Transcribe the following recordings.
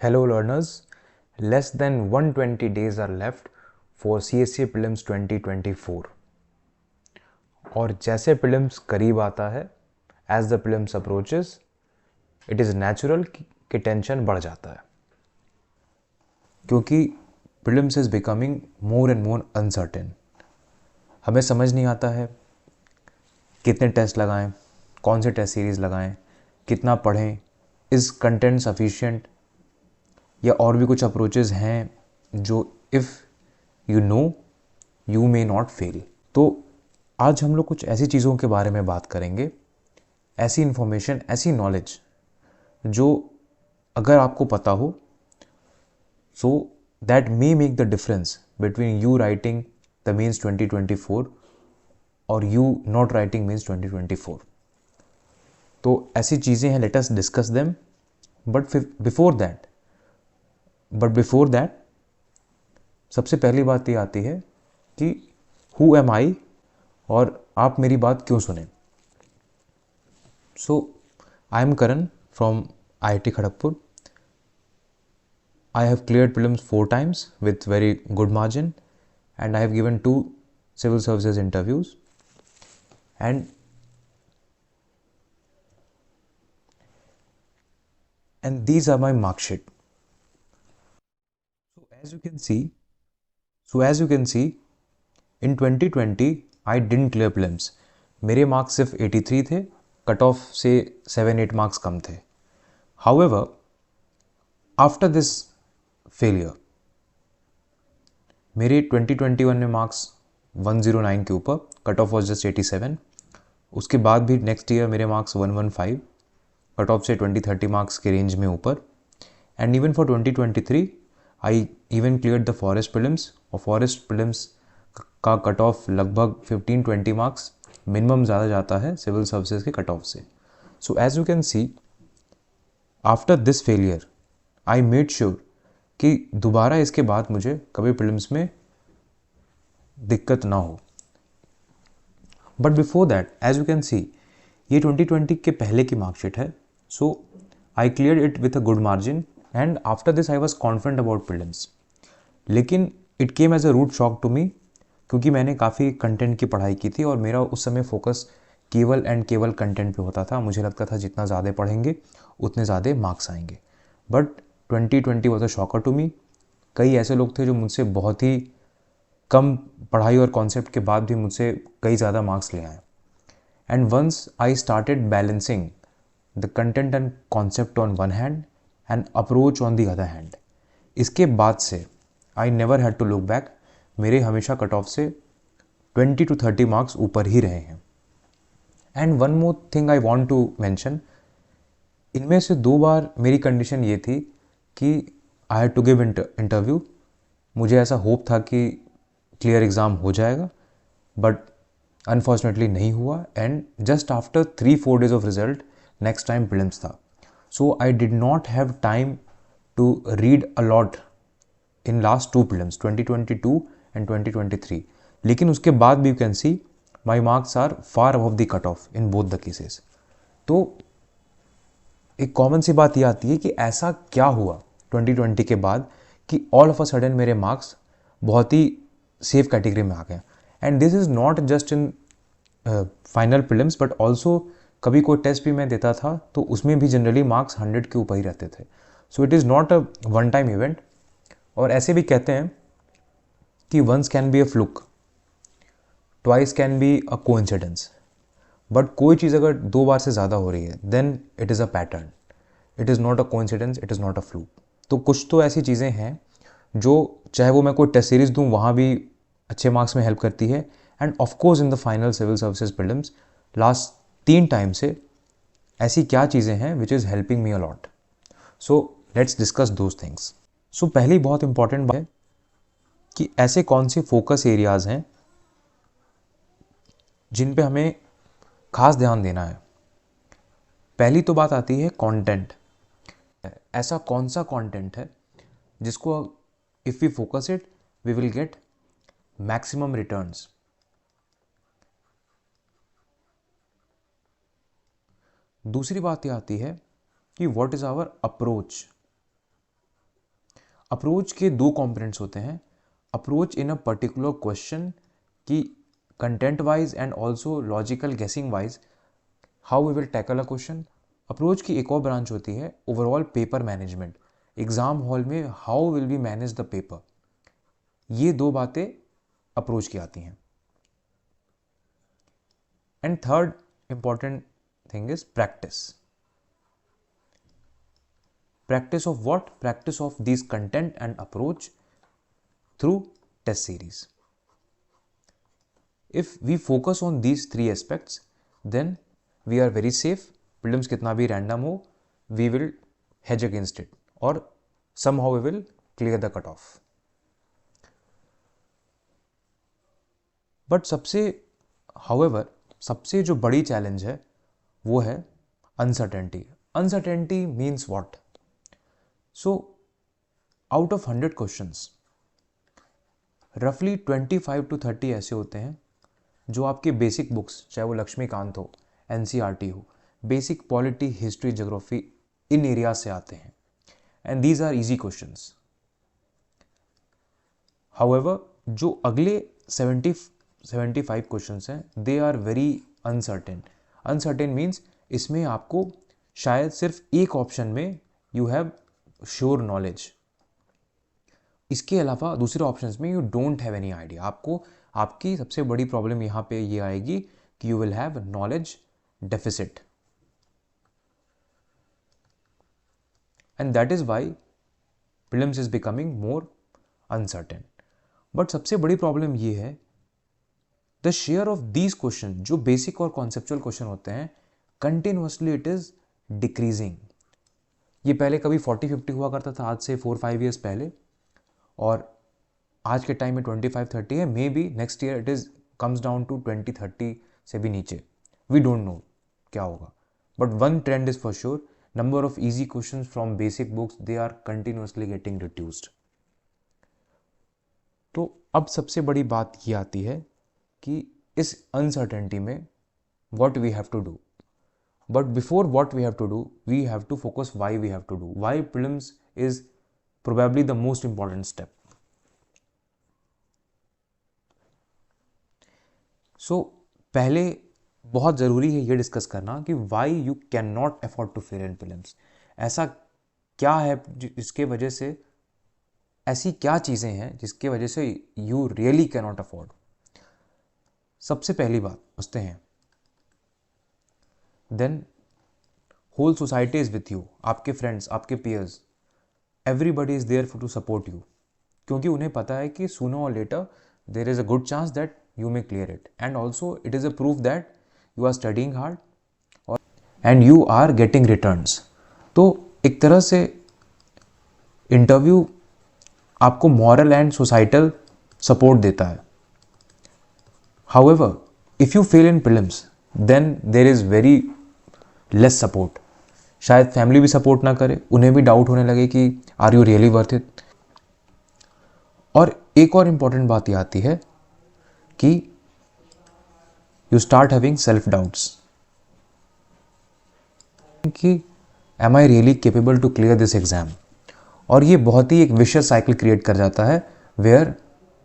Hello learners, less than 120 days are left for CSE Prelims 2024 और जैसे prelims करीब आता है as the prelims approaches it is natural कि टेंशन बढ़ जाता है क्योंकि prelims is becoming more and more uncertain. हमें समझ नहीं आता है कितने टेस्ट लगाएं, कौन से टेस्ट सीरीज़ लगाएं, कितना पढ़ें, इज़ कंटेंट सफिशिएंट या और भी कुछ अप्रोचेस हैं जो if you no you may not fail. तो आज हम लोग कुछ ऐसी चीज़ों के बारे में बात करेंगे, ऐसी इन्फॉर्मेशन, ऐसी नॉलेज जो अगर आपको पता हो so that may make the difference between you writing the mains 2024 और यू नॉट राइटिंग मेंस 2024। तो ऐसी चीज़ें हैं, late us discuss them. But before that सबसे पहली बात ये आती है कि हु एम आई और आप मेरी बात क्यों सुने। So I am Karan from IIT Kharagpur. I have cleared prelims 4 times with very good margin and I have given 2 civil services interviews and these are my mark sheet. So as you can see in 2020 I didn't clear prelims. मेरे marks सिर्फ 83 थे, cut off से 7-8 marks कम थे. However, after this failure मेरे 2021 में marks 109 के ऊपर, cut off was just 87. उसके बाद भी नेक्स्ट ईयर मेरे मार्क्स 115, कट ऑफ से 20-30 मार्क्स के रेंज में ऊपर. And even for 2023 I even clear the forest prelims, और फॉरेस्ट प्रीलिम्स का कट ऑफ लगभग 15-20 मार्क्स मिनिमम ज़्यादा जाता है सिविल सर्विसेज के कट ऑफ से. So as you can see after this failure I made sure कि दोबारा इसके बाद मुझे कभी प्रीलिम्स में दिक्कत ना हो. But before that as you can see ये 2020 के पहले की मार्कशीट है. So I clear it with a good margin and after this I was confident about prelims. लेकिन it came as a rude shock to me क्योंकि मैंने काफ़ी content की पढ़ाई की थी और मेरा उस समय फोकस केवल एंड केवल कंटेंट पे होता था. मुझे लगता था जितना ज़्यादा पढ़ेंगे उतने ज़्यादा मार्क्स आएंगे. But 2020 was a shocker to me. कई ऐसे लोग थे जो मुझसे बहुत ही कम पढ़ाई और कॉन्सेप्ट के बाद भी मुझसे कई ज़्यादा मार्क्स ले आए. And once I started balancing the content and concept on one hand and approach on the other hand, इसके बाद से I never had to look back. मेरे हमेशा कट ऑफ से 20 to 30 मार्क्स ऊपर ही रहे हैं. And one more thing I want to mention, इनमें से 2 बार मेरी कंडीशन ये थी कि I had to give interview. मुझे ऐसा होप था कि क्लियर एग्ज़ाम हो जाएगा, बट अनफॉर्चुनेटली नहीं हुआ. And just after 3-4 days of result next time prelims था. So I did not have time to read a lot in last 2 prelims 2022 and 2023. लेकिन उसके बाद भी you can see my marks are far above the cut off in both the cases. तो एक common सी बात ये आती है कि ऐसा क्या हुआ 2020 के बाद कि ऑल ऑफ अ सडन मेरे मार्क्स बहुत ही सेफ कैटेगरी में आ गए. And this is not just in final prelims but also कभी कोई टेस्ट भी मैं देता था तो उसमें भी जनरली मार्क्स 100 के ऊपर ही रहते थे. So it is not a one time event. और ऐसे भी कहते हैं कि once can be a fluke, twice can be a coincidence. But कोई चीज़ अगर 2 बार से ज़्यादा हो रही है then it is a pattern. It is not a coincidence, it is not a fluke. तो कुछ तो ऐसी चीज़ें हैं जो चाहे वो मैं कोई टेस्ट सीरीज़ दूँ वहाँ भी अच्छे मार्क्स में हेल्प करती है. And of course in the final civil services prelims last 3 time से ऐसी क्या चीज़ें हैं which is helping me a lot. So let's discuss those things. So पहली बहुत इंपॉर्टेंट बात है कि ऐसे कौन से फोकस एरियाज़ हैं जिन पे हमें खास ध्यान देना है. पहली तो बात आती है कंटेंट. ऐसा कौन सा कंटेंट है जिसको if we focus it we will get maximum returns. दूसरी बात ये आती है कि what is our approach. Approach के दो कंपोनेंट्स होते हैं, approach in a particular question की content wise and also logical guessing wise how we will tackle a question. Approach की एक और ब्रांच होती है overall paper management, exam hall में how will we manage the paper. ये दो बातें अप्रोच की आती हैं। And third important thing is practice. Practice of what? Practice of these content and approach through test series. If we focus on these three aspects, then we are very safe. Prelims कितना भी random हो, we will hedge against it or somehow we will clear the cutoff. But however, सबसे जो बड़ी challenge है वो है uncertainty. Uncertainty means what? So, out of 100 questions, रफली 25 to 30 ऐसे होते हैं जो आपके बेसिक बुक्स, चाहे वो लक्ष्मीकांत हो, एनसीईआरटी हो, बेसिक पॉलिटी, हिस्ट्री, ज्योग्राफी, इन एरिया से आते हैं and these are easy questions. However जो अगले 75 क्वेश्चंस हैं they are very uncertain. Uncertain means इसमें आपको शायद सिर्फ एक ऑप्शन में यू हैव श्योर नॉलेज, इसके अलावा दूसरे ऑप्शंस में you don't have any idea. आपको आपकी सबसे बड़ी प्रॉब्लम यहाँ पे ये आएगी कि you will have knowledge deficit and that is why prelims is becoming more uncertain. But सबसे बड़ी प्रॉब्लम ये है the share of these question जो बेसिक और कॉन्सेप्चुअल क्वेश्चन होते हैं कंटिन्यूसली इट इज डिक्रीजिंग। ये पहले कभी 40-50 हुआ करता था, आज से 4-5 ईयर्स पहले, और आज के टाइम में 25-30 है। Maybe next year it is comes down to 20-30 से भी नीचे, वी डोंट नो क्या होगा। But one trend is for sure, number of easy questions from basic books they are continuously getting reduced. तो अब सबसे बड़ी बात ये आती है कि इस अनसर्टेनिटी में what we have to do. But before what we have to do we have to focus why we have to do, why prelims is probably the most important step. So पहले बहुत ज़रूरी है ये discuss करना कि why you cannot afford to fail in prelims। ऐसा क्या है जिसके वजह से, ऐसी क्या चीज़ें हैं जिसके वजह से you really cannot afford। सबसे पहली बात समझते हैं, then whole society is with you, आपके फ्रेंड्स, आपके peers, everybody is there to support you, क्योंकि उन्हें पता है कि सूनर और later there is a good chance that you may clear it and also it is a proof that you are studying hard और and you are getting returns. तो एक तरह से इंटरव्यू आपको मॉरल एंड सोसाइटल सपोर्ट देता है। However if you fail in prelims then there is very less support. शायद family भी सपोर्ट ना करे, उन्हें भी डाउट होने लगे कि are you really worth it. और एक और इम्पॉर्टेंट बात ये आती है कि you start having self doubts कि am I really capable to clear this exam. और ये बहुत ही एक विशियस साइकिल क्रिएट कर जाता है वेयर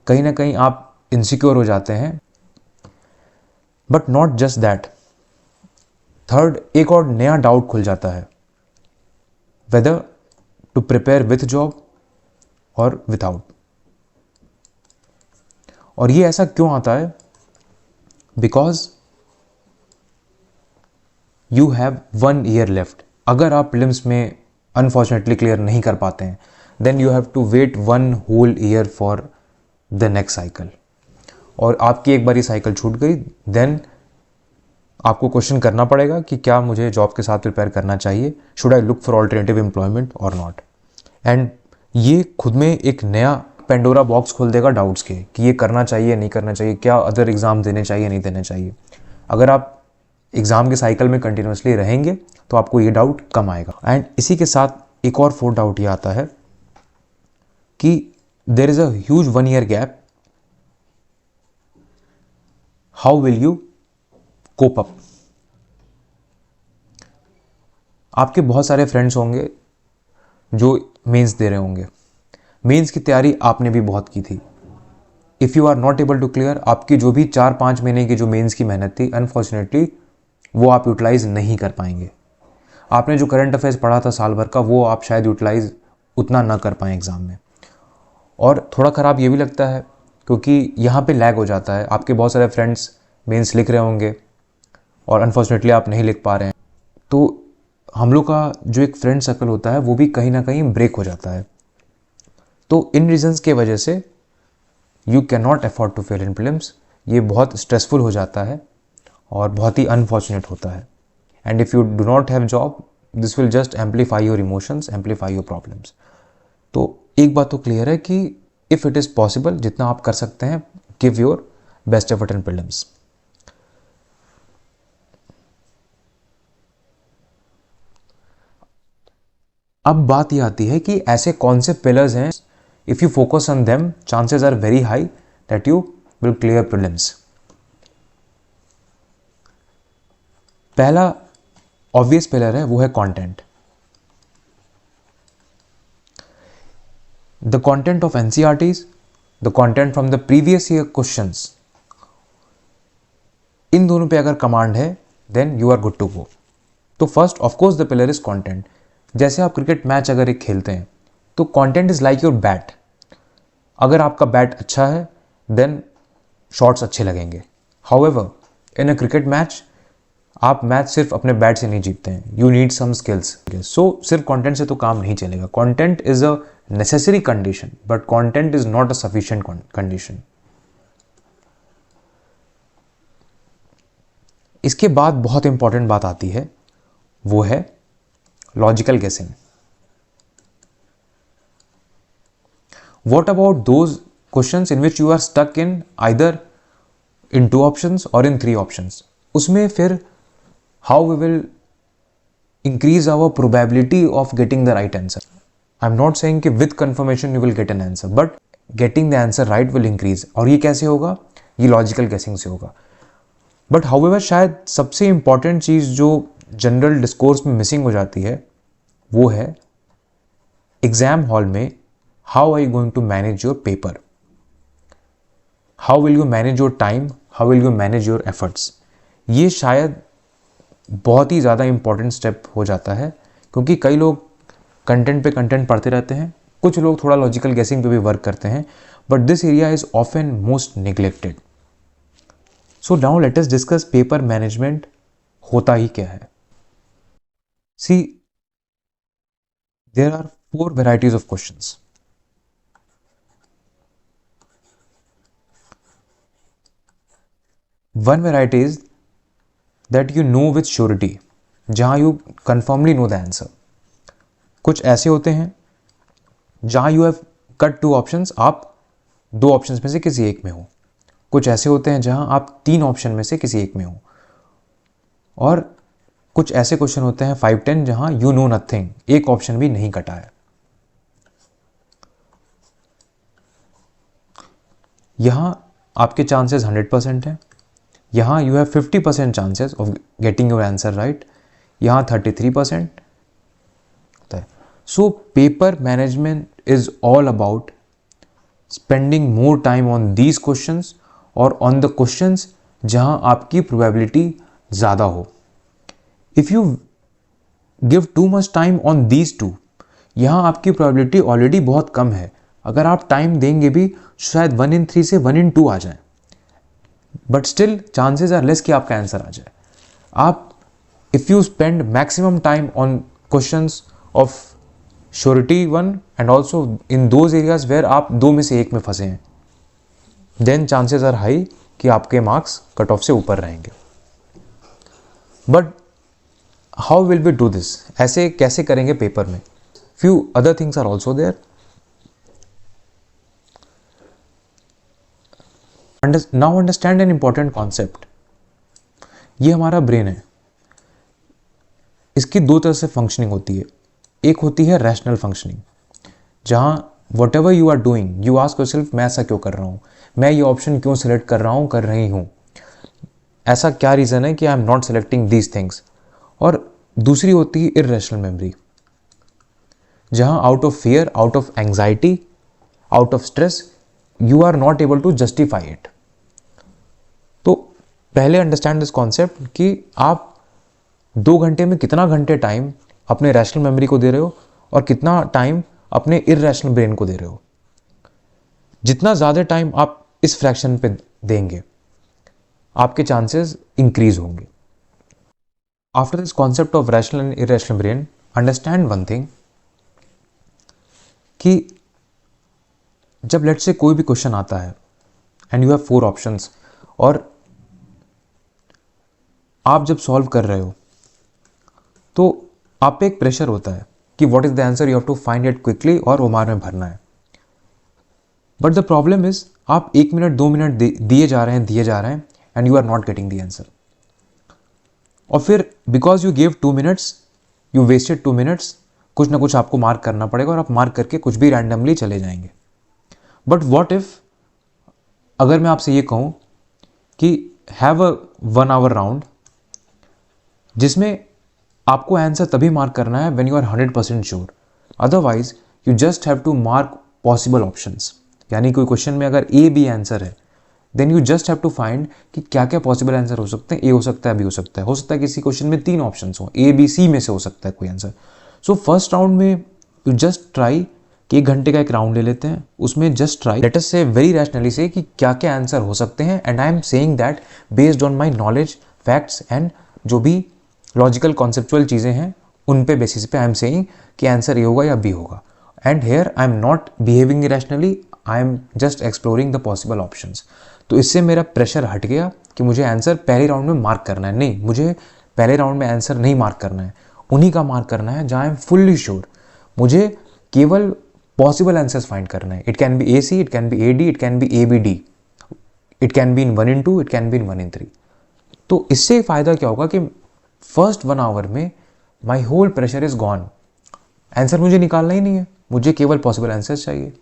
कहीं ना कहीं आप इनसिक्योर हो जाते हैं। But not just that, third एक और नया डाउट खुल जाता है whether to prepare with job और विदाउट। और ये ऐसा क्यों आता है? Because you have 1 year left. अगर आप प्रीलिम्स में अनफॉर्चुनेटली क्लियर नहीं कर पाते हैं then you have to wait 1 whole year for the next cycle. और आपकी एक बार ये साइकिल छूट गई देन आपको क्वेश्चन करना पड़ेगा कि क्या मुझे जॉब के साथ प्रिपेयर करना चाहिए, should I look for alternative employment और नॉट। एंड ये खुद में एक नया पेंडोरा बॉक्स खोल देगा डाउट्स के कि ये करना चाहिए नहीं करना चाहिए, क्या अदर एग्जाम देने चाहिए नहीं देने चाहिए। अगर आप एग्जाम के साइकिल में कंटिन्यूसली रहेंगे तो आपको ये डाउट कम आएगा। एंड इसी के साथ एक और फोर्थ डाउट ये आता है कि there is a huge 1 year gap, how will you cope up. आपके बहुत सारे फ्रेंड्स होंगे जो मेंस दे रहे होंगे, मेंस की तैयारी आपने भी बहुत की थी। If you are not able to clear, आपकी जो भी 4-5 महीने की जो मेंस की मेहनत थी, अनफॉर्चुनेटली वो आप यूटिलाइज नहीं कर पाएंगे। आपने जो करंट अफेयर्स पढ़ा था साल भर का, वो आप शायद यूटिलाइज उतना ना कर पाएँ एग्ज़ाम में। और थोड़ा ख़राब ये भी लगता है क्योंकि यहाँ पे लैग हो जाता है। आपके बहुत सारे फ्रेंड्स मेंस लिख रहे होंगे और अनफॉर्चुनेटली आप नहीं लिख पा रहे हैं, तो हम लोग का जो एक फ्रेंड सर्कल होता है वो भी कहीं ना कहीं ब्रेक हो जाता है। तो इन रीजंस के वजह से you can not afford to fail in prelims. ये बहुत स्ट्रेसफुल हो जाता है और बहुत ही अनफॉर्चुनेट होता है। And if you do not have job, this will just amplify your emotions, amplify your problems. तो एक बात तो क्लियर है कि इफ़ इट इज़ पॉसिबल, जितना आप कर सकते हैं, give your best effort in prelims. अब बात ये आती है कि ऐसे कौन से पिलर्स हैं, if you focus on them chances are very high that you will clear prelims. पहला ऑब्वियस पिलर है, वो है content. The content of NCERTs, the content from the previous year questions, इन दोनों पे अगर कमांड है then you are good to go. तो first of course the pillar is content. जैसे आप क्रिकेट मैच अगर एक खेलते हैं तो content is like your bat. अगर आपका बैट अच्छा है देन शॉट्स अच्छे लगेंगे। हाउएवर इन अ क्रिकेट मैच, आप मैच सिर्फ अपने बैट से नहीं जीतते हैं, यू नीड सम स्किल्स। सो सिर्फ कंटेंट से तो काम नहीं चलेगा। Content is a necessary condition but content is not a sufficient condition. इसके बाद बहुत इंपॉर्टेंट बात आती है, वो है लॉजिकल गेसिंग। What about those questions in which you are stuck in either in 2 options or in 3 options? उसमें फिर how we will increase our probability of getting the right answer. I'm not saying कि with confirmation you will get an answer, but getting the answer right will increase. और ये कैसे होगा? ये logical गेसिंग से होगा। बट हाउएवर शायद सबसे इंपॉर्टेंट चीज़ जो जनरल डिस्कोर्स में मिसिंग हो जाती है वो है एग्जाम हॉल में how are you going to manage your paper, how will you manage your time, how will you manage your efforts. ये शायद बहुत ही ज़्यादा इंपॉर्टेंट स्टेप हो जाता है क्योंकि कई लोग कंटेंट पे कंटेंट पढ़ते रहते हैं, कुछ लोग थोड़ा लॉजिकल गेसिंग पे भी वर्क करते हैं, but this area is often most neglected. So now let us discuss paper management होता ही क्या है। सी there are 4 varieties of questions. One variety is that you know with surety, जहाँ you confirmly know the answer. कुछ ऐसे होते हैं जहाँ you have cut 2 options, आप 2 ऑप्शंस में से किसी एक में हो। कुछ ऐसे होते हैं जहाँ आप 3 ऑप्शन में से किसी एक में हो। और कुछ ऐसे क्वेश्चन होते हैं 5-10 जहाँ you know nothing, एक ऑप्शन भी नहीं कटा है। यहाँ आपके चांसेस 100% हैं, यहाँ you have 50% chances of getting your answer right, यहाँ 33% होता है। So paper management is all about spending more time on these questions और ऑन द क्वेश्चंस जहाँ आपकी प्रोबेबिलिटी ज़्यादा हो। If you give to much time on these two, यहाँ आपकी प्रोबेबिलिटी ऑलरेडी बहुत कम है। अगर आप टाइम देंगे भी शायद 1 in 3 से 1 in 2 आ जाए, but still chances are less कि आपका आंसर आ जाए। आप if you spend maximum time on questions of surety 1 and also in those areas where आप 2 में से 1 में फंसे हैं, देन चांसेस आर हाई कि आपके मार्क्स कट ऑफ से ऊपर रहेंगे। But how will we do this? ऐसे कैसे करेंगे पेपर में? Few other things are also there. Now understand an important concept. ये हमारा ब्रेन है, इसकी 2 तरह से फंक्शनिंग होती है। एक होती है रैशनल फंक्शनिंग, जहाँ whatever you are doing you ask yourself, मैं ऐसा क्यों कर रहा हूँ, मैं ये ऑप्शन क्यों सिलेक्ट कर रहा हूँ, कर रही हूँ, ऐसा क्या रीज़न है कि I am not selecting these things. और दूसरी होती है इररेशनल मेमोरी, जहाँ out of fear, out of anxiety out of stress, you are not able to justify it. तो पहले अंडरस्टैंड दिस कॉन्सेप्ट कि आप 2 घंटे में कितना घंटे टाइम अपने रैशनल मेमोरी को दे रहे हो और कितना टाइम अपने इरैशनल ब्रेन को दे रहे हो। जितना ज़्यादा टाइम आप इस फ्रैक्शन पे देंगे, आपके चांसेस इंक्रीज होंगे। After this concept of rational and irrational brain, understand one thing कि जब लेट से कोई भी क्वेश्चन आता है एंड यू हैव 4 ऑप्शंस और आप जब सॉल्व कर रहे हो तो आप पे एक प्रेशर होता है कि what is the answer, you have to find it quickly और ओमार में भरना है। बट द प्रॉब्लम इज आप 1 मिनट 2 मिनट दिए जा रहे हैं and you are not getting the answer. और फिर because you give 2 minutes, you wasted 2 minutes, कुछ ना कुछ आपको मार्क करना पड़ेगा और आप मार्क करके कुछ भी रैंडमली चले जाएंगे। बट वॉट इफ अगर मैं आपसे ये कहूँ कि हैव अ 1 आवर राउंड जिसमें आपको आंसर तभी मार्क करना है when you are 100% sure, otherwise you just have to mark possible options. यानी कोई क्वेश्चन में अगर ए बी आंसर है then you just have to find कि क्या क्या पॉसिबल आंसर हो सकते हैं। ए हो सकता है, बी हो सकता है किसी क्वेश्चन में 3 ऑप्शन हो, ए बी सी में से हो सकता है कोई आंसर। सो फर्स्ट राउंड में यू जस्ट ट्राई कि 1 घंटे का एक राउंड ले लेते हैं, उसमें जस्ट ट्राई लेट अस से वेरी रैशनली से कि क्या क्या आंसर हो सकते हैं। And I am saying that based on my knowledge, facts and जो भी लॉजिकल कॉन्सेप्चुअल चीज़ें हैं उन पे बेसिस पे आई एम सेइंग कि आंसर ए होगा या बी होगा। And here I am not behaving irrationally, I am just exploring the possible options. तो इससे मेरा प्रेशर हट गया कि मुझे आंसर पहले राउंड में मार्क करना है। नहीं, मुझे पहले राउंड में आंसर नहीं मार्क करना है, उन्हीं का मार्क करना है जहाँ आई एम फुल्ली श्योर। मुझे केवल पॉसिबल आंसर्स फाइंड करना है। It can be A C, it can be A D, it can be A B D, it can be in 1 in 2, it can be in 1 in 3। तो इससे फ़ायदा क्या होगा कि फर्स्ट 1 आवर में my whole pressure is gone. Answer मुझे निकालना ही नहीं है, मुझे केवल पॉसिबल आंसर्स चाहिए।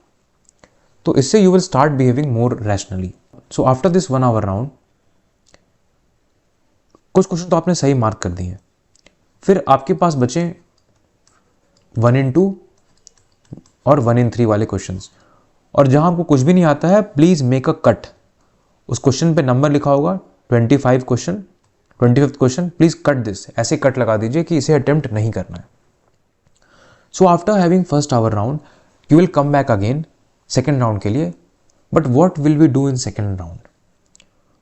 तो इससे you will start behaving more rationally. So after this 1 hour round कुछ क्वेश्चन तो आपने सही मार्क कर दिए हैं, फिर आपके पास बचे 1 in 2 और 1 in 3 वाले क्वेश्चंस। और जहां आपको कुछ भी नहीं आता है, प्लीज मेक अ कट। उस क्वेश्चन पे नंबर लिखा होगा 25 question, 25th question, please cut this, ऐसे कट लगा दीजिए कि इसे अटेम्प्ट नहीं करना है। So after having first hour round you will come back again second round के लिए। But what will we do in second round?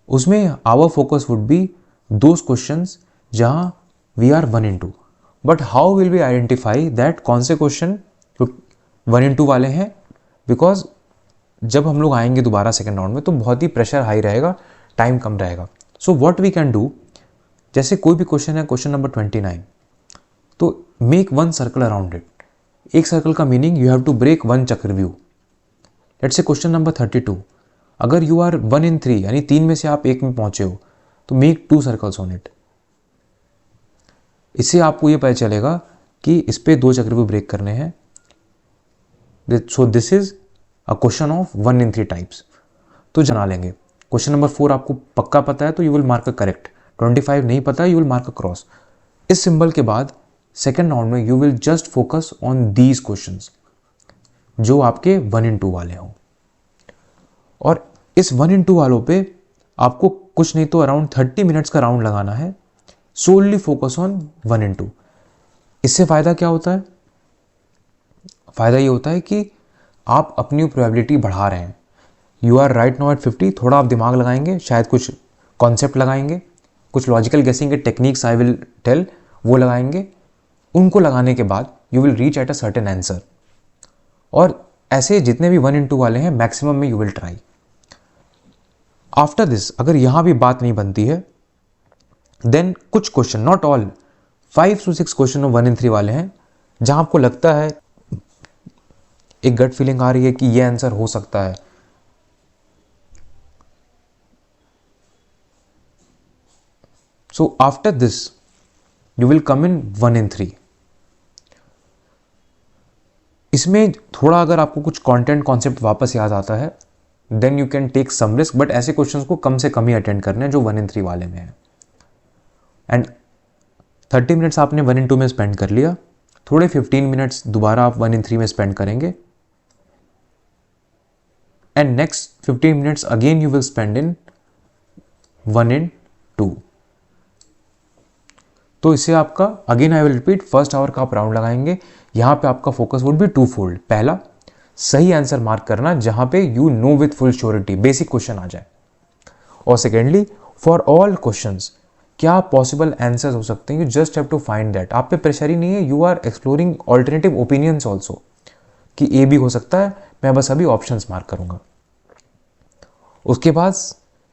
उसमें our focus would be those questions जहां we are 1 in 2। But how will we identify that कौन से question 1 in 2 वाले हैं? Because जब हम लोग आएंगे दोबारा सेकेंड राउंड में तो बहुत ही प्रेशर हाई रहेगा, टाइम कम रहेगा। So what we can do, जैसे कोई भी क्वेश्चन है, क्वेश्चन नंबर 29, तो मेक 1 सर्कल अराउंड इट। एक सर्कल का meaning you have to break 1 चक्रव्यूह। लेट्स से क्वेश्चन नंबर 32, अगर यू आर 1 in 3 यानी 3 में से आप 1 में पहुंचे हो तो मेक 2 सर्कल्स ऑन इट। इससे आपको ये पता चलेगा कि इस पे 2 चक्रव्यूह ब्रेक करने हैं। सो this is a question of 1 in 3 types. तो जना लेंगे। क्वेश्चन नंबर 4 आपको पक्का पता है तो you will mark a correct, 25 नहीं पता है you will mark a cross. इस सिंबल के बाद सेकेंड राउंड में you will just focus on these questions जो आपके 1 in 2 वाले हों। और इस 1 in 2 वालों पे आपको कुछ नहीं तो अराउंड 30 मिनट्स का राउंड लगाना है, सोलली फोकस ऑन 1 in 2। इससे फ़ायदा क्या होता है? फ़ायदा ये होता है कि आप अपनी प्रोबेबिलिटी बढ़ा रहे हैं। You are right now at 50, थोड़ा आप दिमाग लगाएंगे, शायद कुछ कॉन्सेप्ट लगाएंगे, कुछ लॉजिकल गेसिंग के टेक्निक्स आई विल टेल वो लगाएंगे। उनको लगाने के बाद you will reach at a certain answer. और ऐसे जितने भी 1 in 2 वाले हैं मैक्सिमम में you will try. After this अगर यहां भी बात नहीं बनती है देन कुछ question, not all, 5 to 6 question 1 in 3 वाले हैं जहां आपको लगता है, एक गट फीलिंग आ रही है कि ये आंसर हो सकता है। So after this you will come in 1 in 3। इसमें थोड़ा अगर आपको कुछ कंटेंट कॉन्सेप्ट वापस याद आता है then you can take some risk, but ऐसे क्वेश्चंस को कम से कम ही अटेंड करने हैं जो 1 in 3 वाले में है। एंड 30 मिनट्स आपने 1 in 2 में स्पेंड कर लिया, थोड़े 15 मिनट्स दोबारा आप 1 in 3 में स्पेंड करेंगे। and next 15 minutes again you will spend in 1 and 2. तो इससे आपका again I will repeat, first hour का आप राउंड लगाएंगे, यहाँ पे आपका focus would be two fold. पहला, सही आंसर मार्क करना जहाँ पे you know with full surety basic question आ जाए. और सेकेंडली, फॉर ऑल क्वेश्चंस क्या पॉसिबल आंसर्स हो सकते हैं, you just have to find that. आप पे प्रेशर ही नहीं है, you are exploring alternative opinions also कि ए भी हो सकता है, मैं बस अभी ऑप्शंस मार्क करूंगा. उसके बाद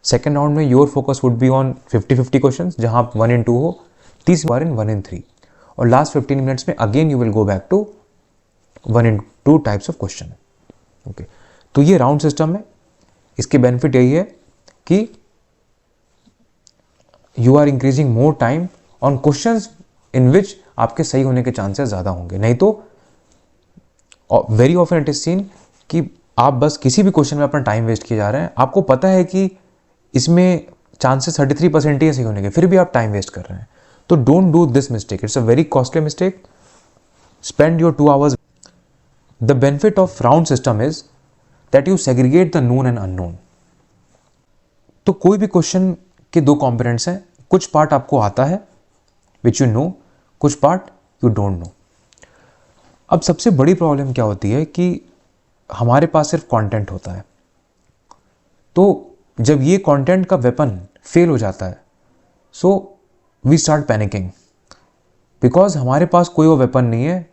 सेकेंड राउंड में your focus would be on 50-50 question जहां आप 1 and 2 हो, तीसरी बार इन 1 and 3. और लास्ट 15 मिनट्स में again you will go back to 1 and 2 types of question. Okay, तो ये राउंड सिस्टम है. इसके बेनिफिट यही है कि you are increasing more time on questions in which आपके सही होने के चांसेस ज़्यादा होंगे. नहीं तो very often it is seen कि आप बस किसी भी क्वेश्चन में अपना टाइम वेस्ट किए जा रहे हैं, आपको पता है कि इसमें चांसेस 33% ही सही होने के, फिर भी आप टाइम वेस्ट कर रहे हैं. तो don't do this mistake, it's a very costly mistake. Spend your 2 hours. The benefit of round system is that you segregate the known and unknown. तो कोई भी क्वेश्चन के 2 कॉम्पोनेंट्स हैं, कुछ पार्ट आपको आता है विच यू नो, कुछ पार्ट यू डोंट नो. अब सबसे बड़ी प्रॉब्लम क्या होती है कि हमारे पास सिर्फ कंटेंट होता है. तो जब ये कंटेंट का वेपन फेल हो जाता है, so we start panicking because हमारे पास कोई वो वेपन नहीं है.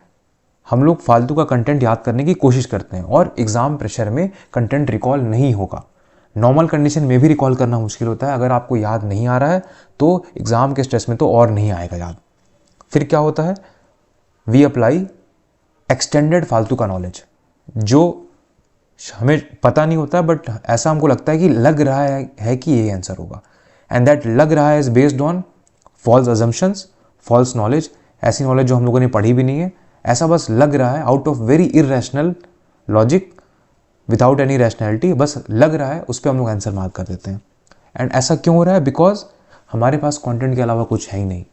हम लोग फालतू का कंटेंट याद करने की कोशिश करते हैं और एग्जाम प्रेशर में कंटेंट रिकॉल नहीं होगा. नॉर्मल कंडीशन में भी रिकॉल करना मुश्किल होता है. अगर आपको याद नहीं आ रहा है तो एग्जाम के स्ट्रेस में तो और नहीं आएगा याद. फिर क्या होता है, वी अप्लाई एक्सटेंडेड फालतू का नॉलेज जो हमें पता नहीं होता, बट ऐसा हमको लगता है कि लग रहा है कि ये आंसर होगा. एंड दैट लग रहा है is based on false assumptions, false knowledge, ऐसी नॉलेज जो हम लोगों ने पढ़ी भी नहीं है. ऐसा बस लग रहा है out of very irrational logic, without any rationality, बस लग रहा है, उस पर हम लोग आंसर मार्क कर देते हैं. एंड ऐसा क्यों हो रहा है, बिकॉज हमारे पास कंटेंट के अलावा कुछ है ही नहीं,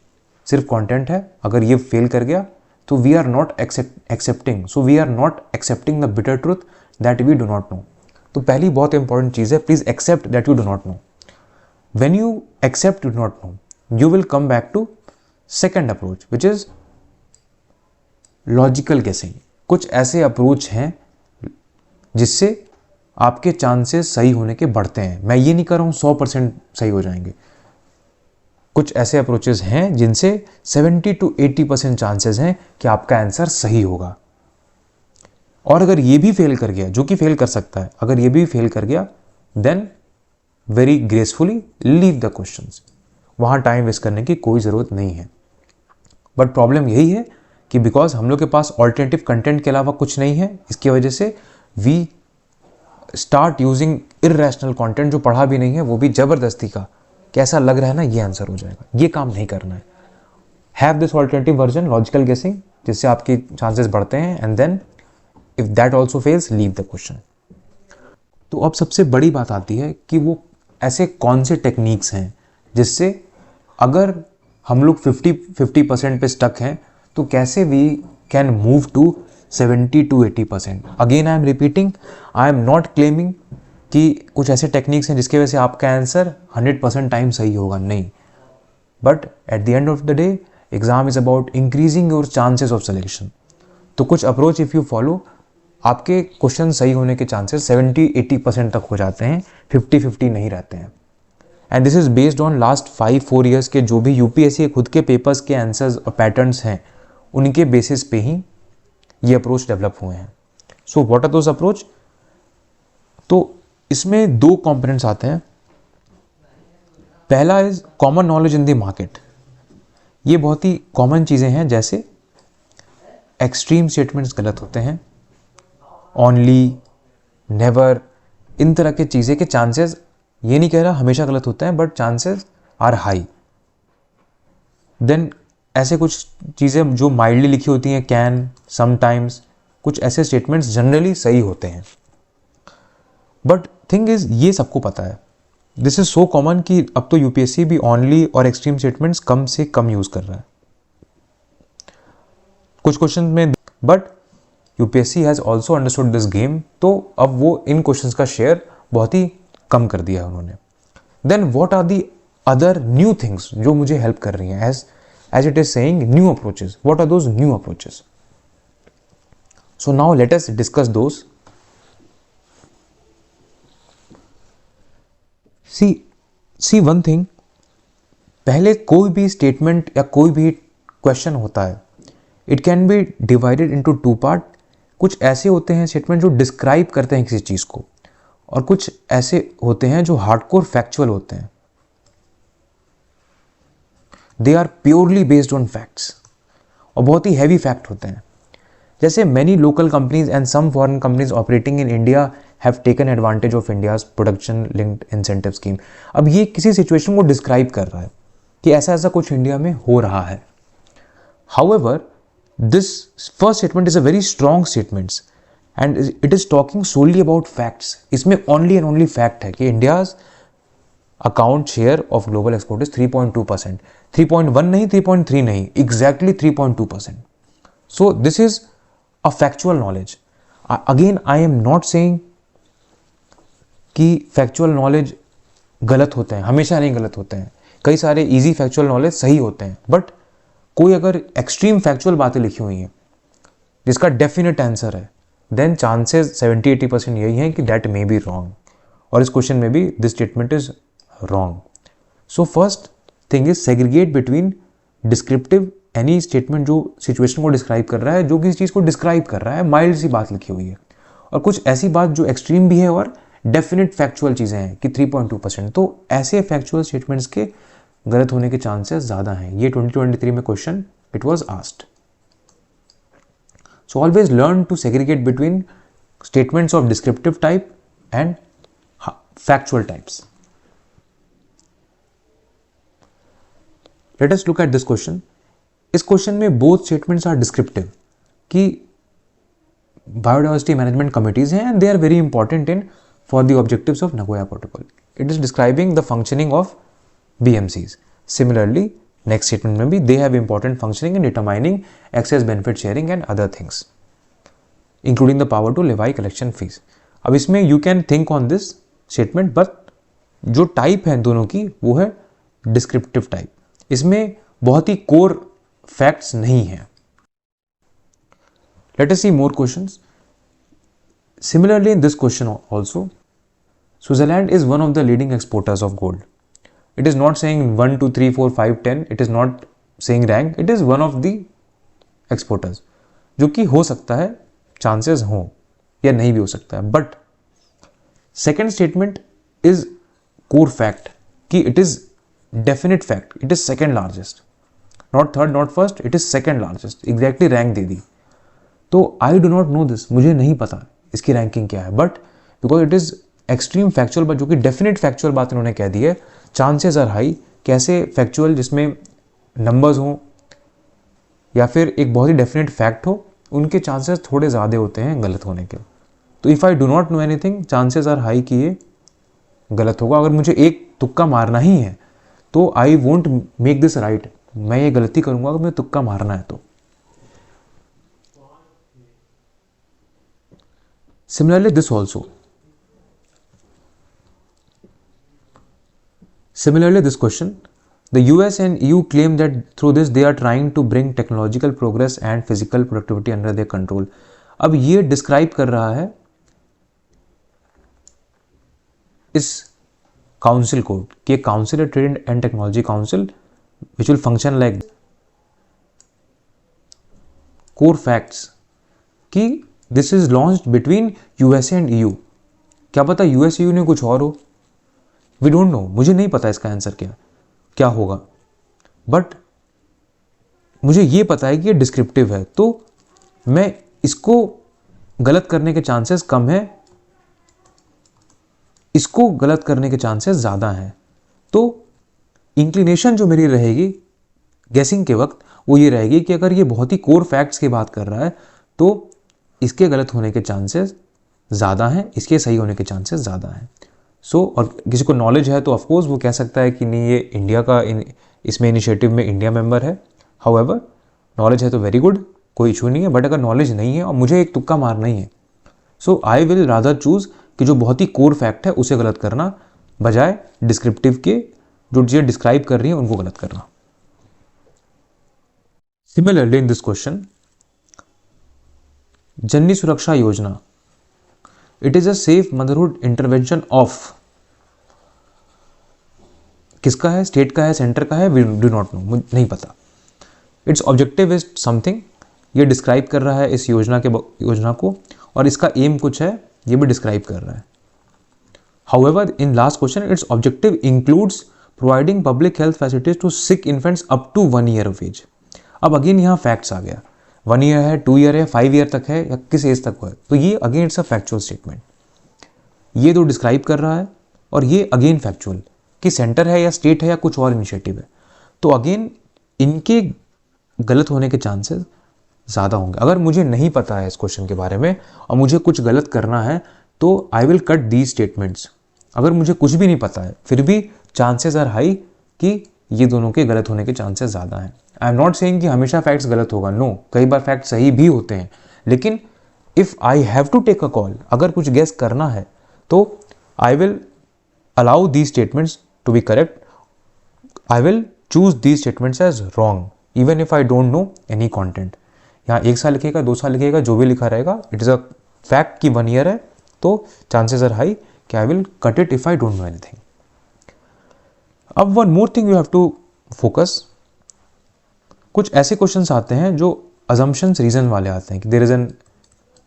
सिर्फ कंटेंट है. अगर ये फेल कर गया तो we are not accepting, so we are not accepting the bitter truth that we do not know. तो पहली बहुत इंपॉर्टेंट चीज़ है, please accept that you do not know. When you accept you do not know, you will come back to second approach which is logical guessing. कुछ ऐसे approach हैं जिससे आपके चांसेस सही होने के बढ़ते हैं. मैं ये नहीं कर रहा हूँ 100% सही हो जाएंगे. कुछ ऐसे अप्रोचेस हैं जिनसे 70 to 80% चांसेस हैं कि आपका आंसर सही होगा. और अगर ये भी फेल कर गया, जो कि फेल कर सकता है, अगर ये भी फेल कर गया then very gracefully leave the questions. वहाँ टाइम वेस्ट करने की कोई ज़रूरत नहीं है. बट प्रॉब्लम यही है कि बिकॉज हम लोग के पास ऑल्टरनेटिव कंटेंट के अलावा कुछ नहीं है, इसकी वजह से we start using irrational content जो पढ़ा भी नहीं है, वो भी ज़बरदस्ती का, कैसा लग रहा है ना ये आंसर हो जाएगा. ये काम नहीं करना है. Have this alternative version logical guessing, जिससे आपके चांसेस बढ़ते हैं. And then if that also fails, leave the question. तो अब सबसे बड़ी बात आती है कि वो ऐसे कौन से टेक्निक्स हैं जिससे अगर हम लोग 50% पे स्टक हैं तो कैसे we can move to 70 to 80%. Again I am repeating, I am not claiming कि कुछ ऐसे टेक्निक्स हैं जिसके वजह से आपका आंसर 100% टाइम सही होगा, नहीं. But at the end of the day exam is about increasing your chances of selection. तो कुछ अप्रोच इफ़ यू फॉलो, आपके क्वेश्चन सही होने के चांसेस 70-80% तक हो जाते हैं, 50-50 नहीं रहते हैं. And this is based on last 5-4 years के जो भी यूपीएससी खुद के पेपर्स के आंसर्स और पैटर्न्स हैं, उनके बेसिस पे ही ये अप्रोच डेवलप हुए हैं. So what are those approach? तो इसमें 2 कंपोनेंट्स आते हैं. पहला is common knowledge in the market. ये बहुत ही कॉमन चीज़ें हैं, जैसे एक्सट्रीम स्टेटमेंट्स गलत होते हैं, ओनली, नेवर, इन तरह के चीज़ें के चांसेस, ये नहीं कह रहा हमेशा गलत होता है, but chances are high. Then ऐसे कुछ चीज़ें जो माइल्डली लिखी होती हैं, कैन, समटाइम्स, कुछ ऐसे स्टेटमेंट्स जनरली सही होते हैं. बट थिंग इज, ये सबको पता है, दिस इज सो कॉमन कि अब तो यूपीएससी भी ओनली और एक्सट्रीम स्टेटमेंट्स कम से कम यूज कर रहा है कुछ क्वेश्चन में. But UPSC has also understood this game, तो अब वो इन क्वेश्चंस का शेयर बहुत ही कम कर दिया है उन्होंने. Then what are the other new things जो मुझे हेल्प कर रही हैं as it is saying new approaches. What are those new approaches? So now let us discuss those. See one thing, पहले कोई भी स्टेटमेंट या कोई भी क्वेश्चन होता है, it can B divided into two part. कुछ ऐसे होते हैं स्टेटमेंट जो डिस्क्राइब करते हैं किसी चीज़ को, और कुछ ऐसे होते हैं जो हार्डकोर फैक्चुअल होते हैं. They are purely based on facts और बहुत ही हैवी फैक्ट होते हैं. जैसे many local companies and some foreign companies operating in India have taken advantage of India's production linked incentive scheme. अब ये किसी सिचुएशन को डिस्क्राइब कर रहा है कि ऐसा ऐसा कुछ इंडिया में हो रहा है. However this first statement is a very strong statements and it is talking solely about facts. इसमें ओनली एंड ओनली फैक्ट है कि India's account share of global export is 3.2%. 3.1 नहीं, 3.3 नहीं, exactly 3.2%. So this is a factual knowledge. Again I am not saying कि factual knowledge गलत होते हैं, हमेशा नहीं गलत होते हैं. कई सारे इजी फैक्चुअल नॉलेज सही होते हैं, बट कोई अगर एक्सट्रीम फैक्चुअल बातें लिखी हुई हैं जिसका डेफिनेट आंसर है, देन चांसेस 70-80% यही हैं कि दैट मे बी रॉन्ग. और इस क्वेश्चन में भी this statement is wrong. So first thing is segregate between descriptive, any statement जो सिचुएशन को डिस्क्राइब कर रहा है, जो किसी चीज़ को डिस्क्राइब कर रहा है, माइल्ड सी बात लिखी हुई है, और कुछ ऐसी बात जो एक्सट्रीम भी है और डेफिनेट फैक्चुअल चीज़ें हैं कि 3.2%. तो ऐसे फैक्चुअल स्टेटमेंट्स के गलत होने के चांसेस ज़्यादा हैं. ये 2023 में question it was asked. So always learn to segregate between statements of descriptive type and factual types. Let us look at this question. इस क्वेश्चन में बोथ स्टेटमेंट्स आर डिस्क्रिप्टिव कि बायोडाइवर्सिटी मैनेजमेंट कमिटीज हैं and they are very important in for the objectives of Nagoya protocol. It is describing the functioning of BMCs. Similarly, next statement में भी they have important functioning in determining excess benefit sharing and other things, including the power to levy collection fees. अब इसमें you can think on this statement, but जो type है दोनों की वो है डिस्क्रिप्टिव टाइप. इसमें बहुत ही कोर फैक्ट्स नहीं है. Let us see more questions. Similarly, in this question also, Switzerland is one of the leading exporters of gold. It is not saying 1, 2, 3, 4, 5, 10. It is not saying rank. It is one of the exporters. जो कि हो सकता है, chances हो या नहीं भी हो सकता है. But second statement is core fact कि it is definite fact. It is second largest, not third, not first. It is second largest. Exactly rank दे दी. तो I do not know this, मुझे नहीं पता इसकी रैंकिंग क्या है. But because it is extreme factual, but जो कि डेफिनेट फैक्चुअल बात इन्होंने कह दी है, चांसेस आर हाई. कैसे फैक्चुअल जिसमें नंबर्स हों या फिर एक बहुत ही डेफिनेट फैक्ट हो, उनके चांसेस थोड़े ज़्यादा होते हैं गलत होने के. तो if I do not know anything, chances are high कि ये गलत होगा. अगर मुझे एक तुक्का मारना ही है तो I won't make this right. मैं ये गलती करूंगा अगर मुझे तुक्का मारना है तो. Similarly this also. Similarly, this question, the US and EU claim that through this they are trying to bring technological progress and physical productivity under their control. अब ये डिस्क्राइब कर रहा है इस काउंसिल को कि काउंसिल है trade and technology council which will function like core facts कि this is launched between USA and EU. क्या पता यूएस EU ने कुछ और हो. We don't know. मुझे नहीं पता इसका आंसर क्या होगा. बट मुझे ये पता है कि ये डिस्क्रिप्टिव है, तो मैं इसको गलत करने के चांसेस कम है, इसको गलत करने के चांसेस ज़्यादा हैं. तो इंक्लिनेशन जो मेरी रहेगी गेसिंग के वक्त वो ये रहेगी कि अगर ये बहुत ही कोर फैक्ट्स की बात कर रहा है तो इसके गलत होने के चांसेस ज़्यादा हैं, इसके सही होने के चांसेस ज़्यादा हैं. और किसी को नॉलेज है तो ऑफकोर्स वो कह सकता है कि नहीं ये इंडिया का इसमें इनिशिएटिव में इंडिया मेंबर है. हाउएवर नॉलेज है तो वेरी गुड. कोई इशू नहीं है, बट अगर नॉलेज नहीं है और मुझे एक तुक्का मारना ही है, so I will rather choose कि जो बहुत ही कोर फैक्ट है उसे गलत करना, बजाय डिस्क्रिप्टिव के जो चीज़ें डिस्क्राइब कर रही है उनको गलत करना। सिमिलरली इन दिस क्वेश्चन, जननी सुरक्षा योजना, it is a safe motherhood intervention of, किसका है, स्टेट का है, सेंटर का है, वी डू नॉट नो, मुझे नहीं पता। इट्स ऑब्जेक्टिव इज समथिंग, ये डिस्क्राइब कर रहा है इस योजना को, और इसका एम कुछ है, ये भी डिस्क्राइब कर रहा है। However in last question it's objective includes providing public health facilities to sick infants up to 1 year of age. अब अगेन यहाँ फैक्ट्स आ गया, 1 ईयर है, 2 ईयर है, 5 ईयर तक है, या किस एज तक है, तो ये again it's a factual statement. ये तो डिस्क्राइब कर रहा है और ये अगेन फैक्चुअल कि सेंटर है या स्टेट है या कुछ और इनिशिएटिव है। तो अगेन इनके गलत होने के चांसेस ज़्यादा होंगे। अगर मुझे नहीं पता है इस क्वेश्चन के बारे में और मुझे कुछ गलत करना है तो I will cut these statements. अगर मुझे कुछ भी नहीं पता है फिर भी चांसेस आर हाई कि ये दोनों के गलत होने के चांसेस ज़्यादा हैं। आई एम नॉट सेइंग कि हमेशा फैक्ट्स गलत होगा, नो, कई बार फैक्ट सही भी होते हैं, लेकिन if I have to take a call, अगर कुछ गेस करना है तो I will allow these statements to be correct, I will choose these statements as wrong even if I don't know any content. यहाँ 1 साल लिखेगा, 2 साल लिखेगा, जो भी लिखा रहेगा, इट इज़ अ फैक्ट कि 1 ईयर है, तो चांसेस आर हाई कि I will cut it if I don't know anything. अब one more thing you have to focus, कुछ ऐसे क्वेश्चंस आते हैं जो अजम्पशंस रीजन वाले आते हैं कि there is an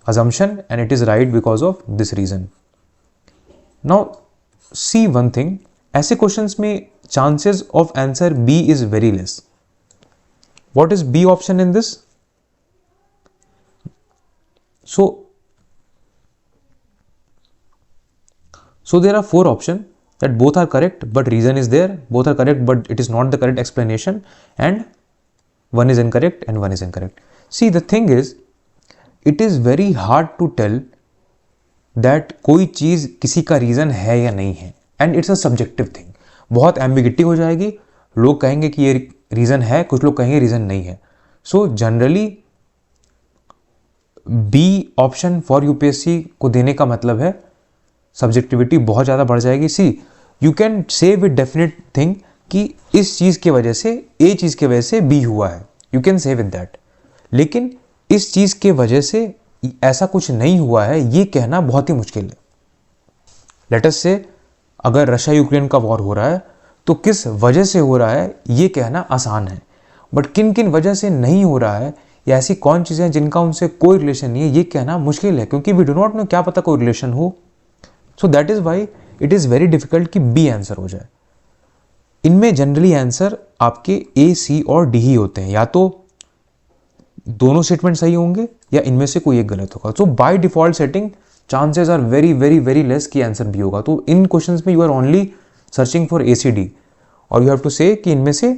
assumption and it is right because of this reason. Now see one thing, ऐसे क्वेश्चंस में chances of answer B is very less. What is B option in this? So there are 4 options that both are correct, but reason is there. Both are correct, but it is not the correct explanation, and one is incorrect and one is incorrect. See, the thing is, it is very hard to tell that कोई चीज़ किसी का reason है या नहीं है, and it's a subjective thing. बहुत ambiguity हो जाएगी, लोग कहेंगे कि ये रीज़न है, कुछ लोग कहेंगे रीज़न नहीं है। So generally B option for UPSC को देने का मतलब है सब्जेक्टिविटी बहुत ज़्यादा बढ़ जाएगी। See, you can say with definite thing कि इस चीज़ की वजह से, ए चीज़ की वजह से बी हुआ है, you can say with that, लेकिन इस चीज़ के वजह से ऐसा कुछ नहीं हुआ है ये कहना बहुत ही मुश्किल है। लेट अस से अगर रशिया यूक्रेन का वॉर हो रहा है तो किस वजह से हो रहा है ये कहना आसान है, बट किन किन वजह से नहीं हो रहा है या ऐसी कौन चीज़ें हैं जिनका उनसे कोई रिलेशन नहीं है ये कहना मुश्किल है, क्योंकि वी डू नॉट नो, क्या पता कोई रिलेशन हो। So that is why it is very difficult कि बी आंसर हो जाए। इनमें जनरली आंसर आपके ए, सी और डी ही होते हैं, या तो दोनों स्टेटमेंट सही होंगे या इनमें से कोई एक गलत होगा। So by default setting chances are very very very less कि आंसर बी होगा। तो इन क्वेश्चंस में you are only searching for A, C, D, और यू हैव टू से कि इनमें से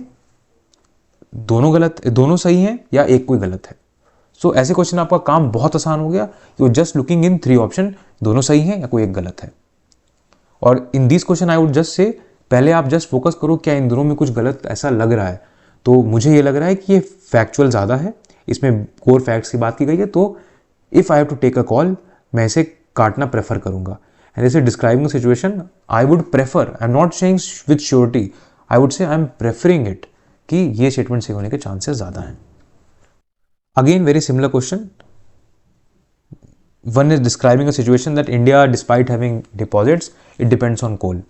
दोनों सही हैं या एक कोई गलत है। सो ऐसे क्वेश्चन आपका काम बहुत आसान हो गया, you just looking in 3 option, दोनों सही हैं या कोई एक गलत है। और इन this question I would just say, पहले आप जस्ट फोकस करो क्या इन दोनों में कुछ गलत ऐसा लग रहा है। तो मुझे ये लग रहा है कि ये फैक्चुअल ज़्यादा है, इसमें कोर फैक्ट्स की बात की गई है, तो if I have to take a call मैं इसे काटना प्रेफर करूंगा। एंड इसे describing situation I would prefer, I am not saying with surety, I would say I M preferring it कि ये स्टेटमेंट सही होने के चांसेस ज़्यादा हैं। Again, very similar question. One is describing a situation that India, despite having deposits, it depends on coal.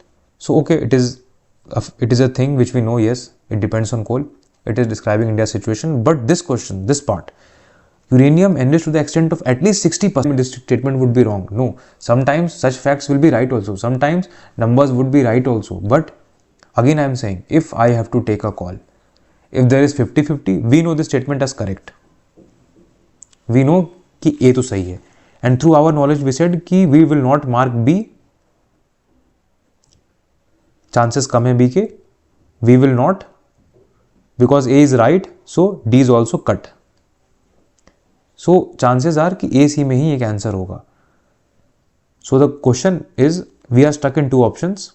So, okay, it is a thing which we know. Yes, it depends on coal. It is describing India's situation. But this question, this part, uranium enriched to the extent of at least 60%, this statement would be wrong. No, sometimes such facts will be right also. Sometimes numbers would be right also. But again, I am saying, if I have to take a call, if there is 50-50, we know this statement as correct. We know कि A तो सही है, and through our knowledge we said कि we will not mark B, chances कम है B के, we will not because A is right, so D is also cut. So chances are कि A, C में ही एक आंसर होगा। So the question is, we are stuck in 2 options.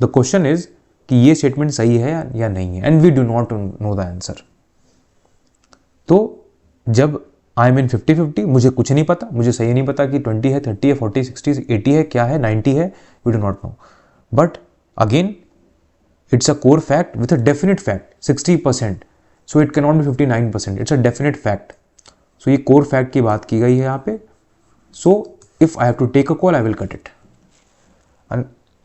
The question is कि ये statement सही है या नहीं है, and we do not know the answer. तो जब आई एम इन 50-50, मुझे कुछ नहीं पता, मुझे सही नहीं पता कि 20 है, 30 है, 40, 60, 80 है, क्या है, 90 है, we do not know. But again it's a core fact with a definite fact 60%, so it cannot be 59%, it's a definite fact. So ये core fact की बात की गई है यहाँ पे. So if I have to take a call, I will cut it.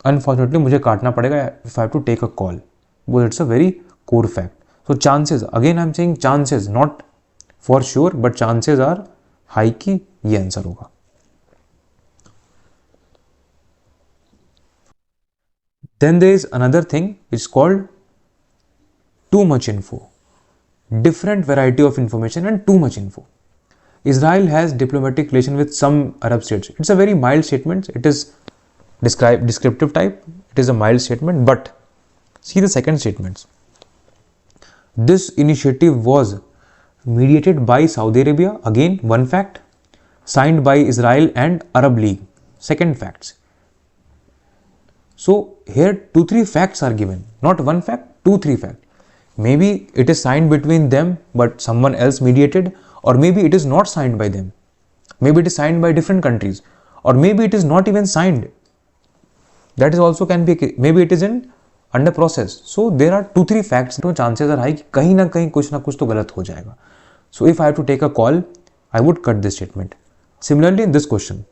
Unfortunately मुझे काटना पड़ेगा if I have to take a call, because it's a very core fact. So chances, again I'm saying chances, not for sure, but chances are high कि ये answer होगा. Then there is another thing, it's called too much info. Different variety of information and too much info. Israel has diplomatic relation with some Arab states. It's a very mild statement. It is descriptive type. It is a mild statement. But see the second statements. This initiative was mediated by Saudi Arabia. Again, one fact. Signed by Israel and Arab League. Second facts. So here 2-3 facts are given, not one fact, 2-3 facts. Maybe it is signed between them, but someone else mediated, or maybe it is not signed by them. Maybe it is signed by different countries, or maybe it is not even signed. That is also can be. Maybe it is in under process. So there are 2-3 facts. तो chances are high कि कहीं ना कहीं कुछ ना कुछ तो गलत हो जाएगा. So if I have to take a call, I would cut this statement. Similarly in this question.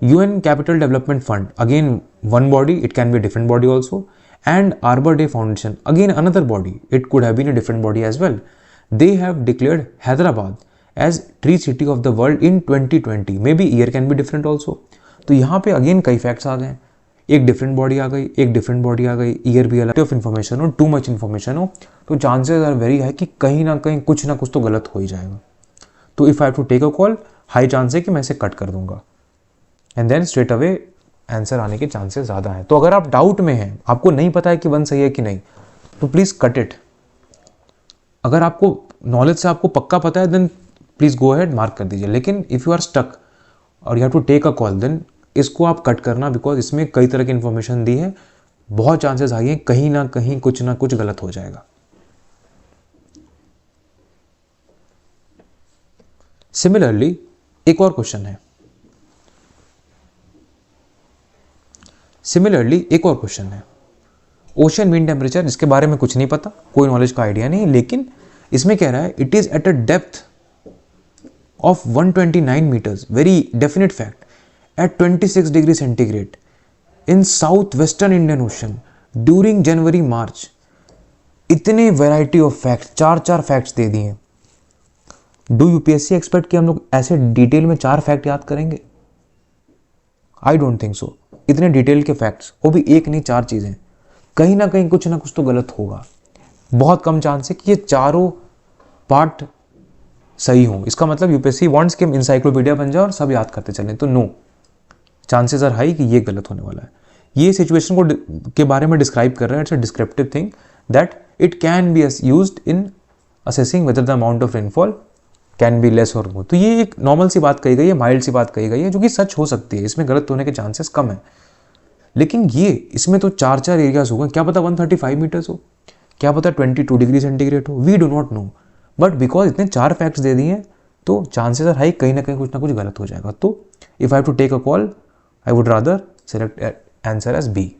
UN Capital Development Fund, again one body, it can be a different body also, and Arbor Day Foundation, again another body, it could have been a different body as well. They have declared Hyderabad as Tree City of the World in 2020. Maybe year can be different also. तो यहाँ पे again कई facts आ गए, एक different body आ गई, एक different body आ गई, year भी अलग, of information हो, too much information हो, तो chances are very high कि कहीं ना कहीं कुछ ना कुछ तो गलत हो ही जाएगा. तो if I have to take a call, high chance है कि मैं इसे कट कर दूंगा. And then straight away answer आने के चांसेस ज़्यादा हैं. तो अगर आप डाउट में हैं, आपको नहीं पता है कि वन सही है कि नहीं, तो प्लीज़ कट इट. अगर आपको नॉलेज से आपको पक्का पता है, then please go ahead mark कर दीजिए. लेकिन इफ़ यू आर स्टक और you have to take a call, then इसको आप कट करना, बिकॉज इसमें कई तरह की इन्फॉर्मेशन दी है, बहुत चांसेस हाई है कहीं ना कहीं कुछ ना कुछ गलत हो जाएगा. सिमिलरली एक और क्वेश्चन है. ओशन मीन टेम्परेचर, इसके बारे में कुछ नहीं पता, कोई नॉलेज का आइडिया नहीं, लेकिन इसमें कह रहा है it is at a depth of 129 meters, very definite fact, at 26 degree centigrade in south western Indian ocean during January March. इतने वेराइटी ऑफ फैक्ट्स, 4 फैक्ट्स दे दिए. डू यूपीएससी एक्सपेक्ट कि हम लोग ऐसे डिटेल में 4 फैक्ट याद करेंगे? I don't think so. इतने डिटेल के फैक्ट्स, वो भी एक नहीं 4 चीज़ें, कहीं ना कहीं कुछ ना कुछ तो गलत होगा. बहुत कम चांस है कि ये चारों पार्ट सही हों. इसका मतलब यूपीएससी वांट्स कि हम इंसाइक्लोपीडिया बन जाए और सब याद करते चलें, तो नो, चांसेस आर हाई कि ये गलत होने वाला है. ये सिचुएशन को के बारे में डिस्क्राइब कर रहा है. It's a descriptive thing that it can be used in assessing whether the amount of rainfall can be less और मोर. तो ये एक नॉर्मल सी बात कही गई है, माइल्ड सी बात कही गई है, जो कि सच हो सकती है, इसमें गलत होने के चांसेस कम है. लेकिन ये इसमें तो 4 एरियाज हो गए. क्या पता 135 मीटर्स हो, क्या पता 22 डिग्री सेंटीग्रेड हो, we do not know. But because इतने 4 फैक्ट्स दे दिए हैं, तो चांसेस आर हाई कहीं ना कुछ गलत हो जाएगा. तो if I have to take a call, I would rather select answer as B.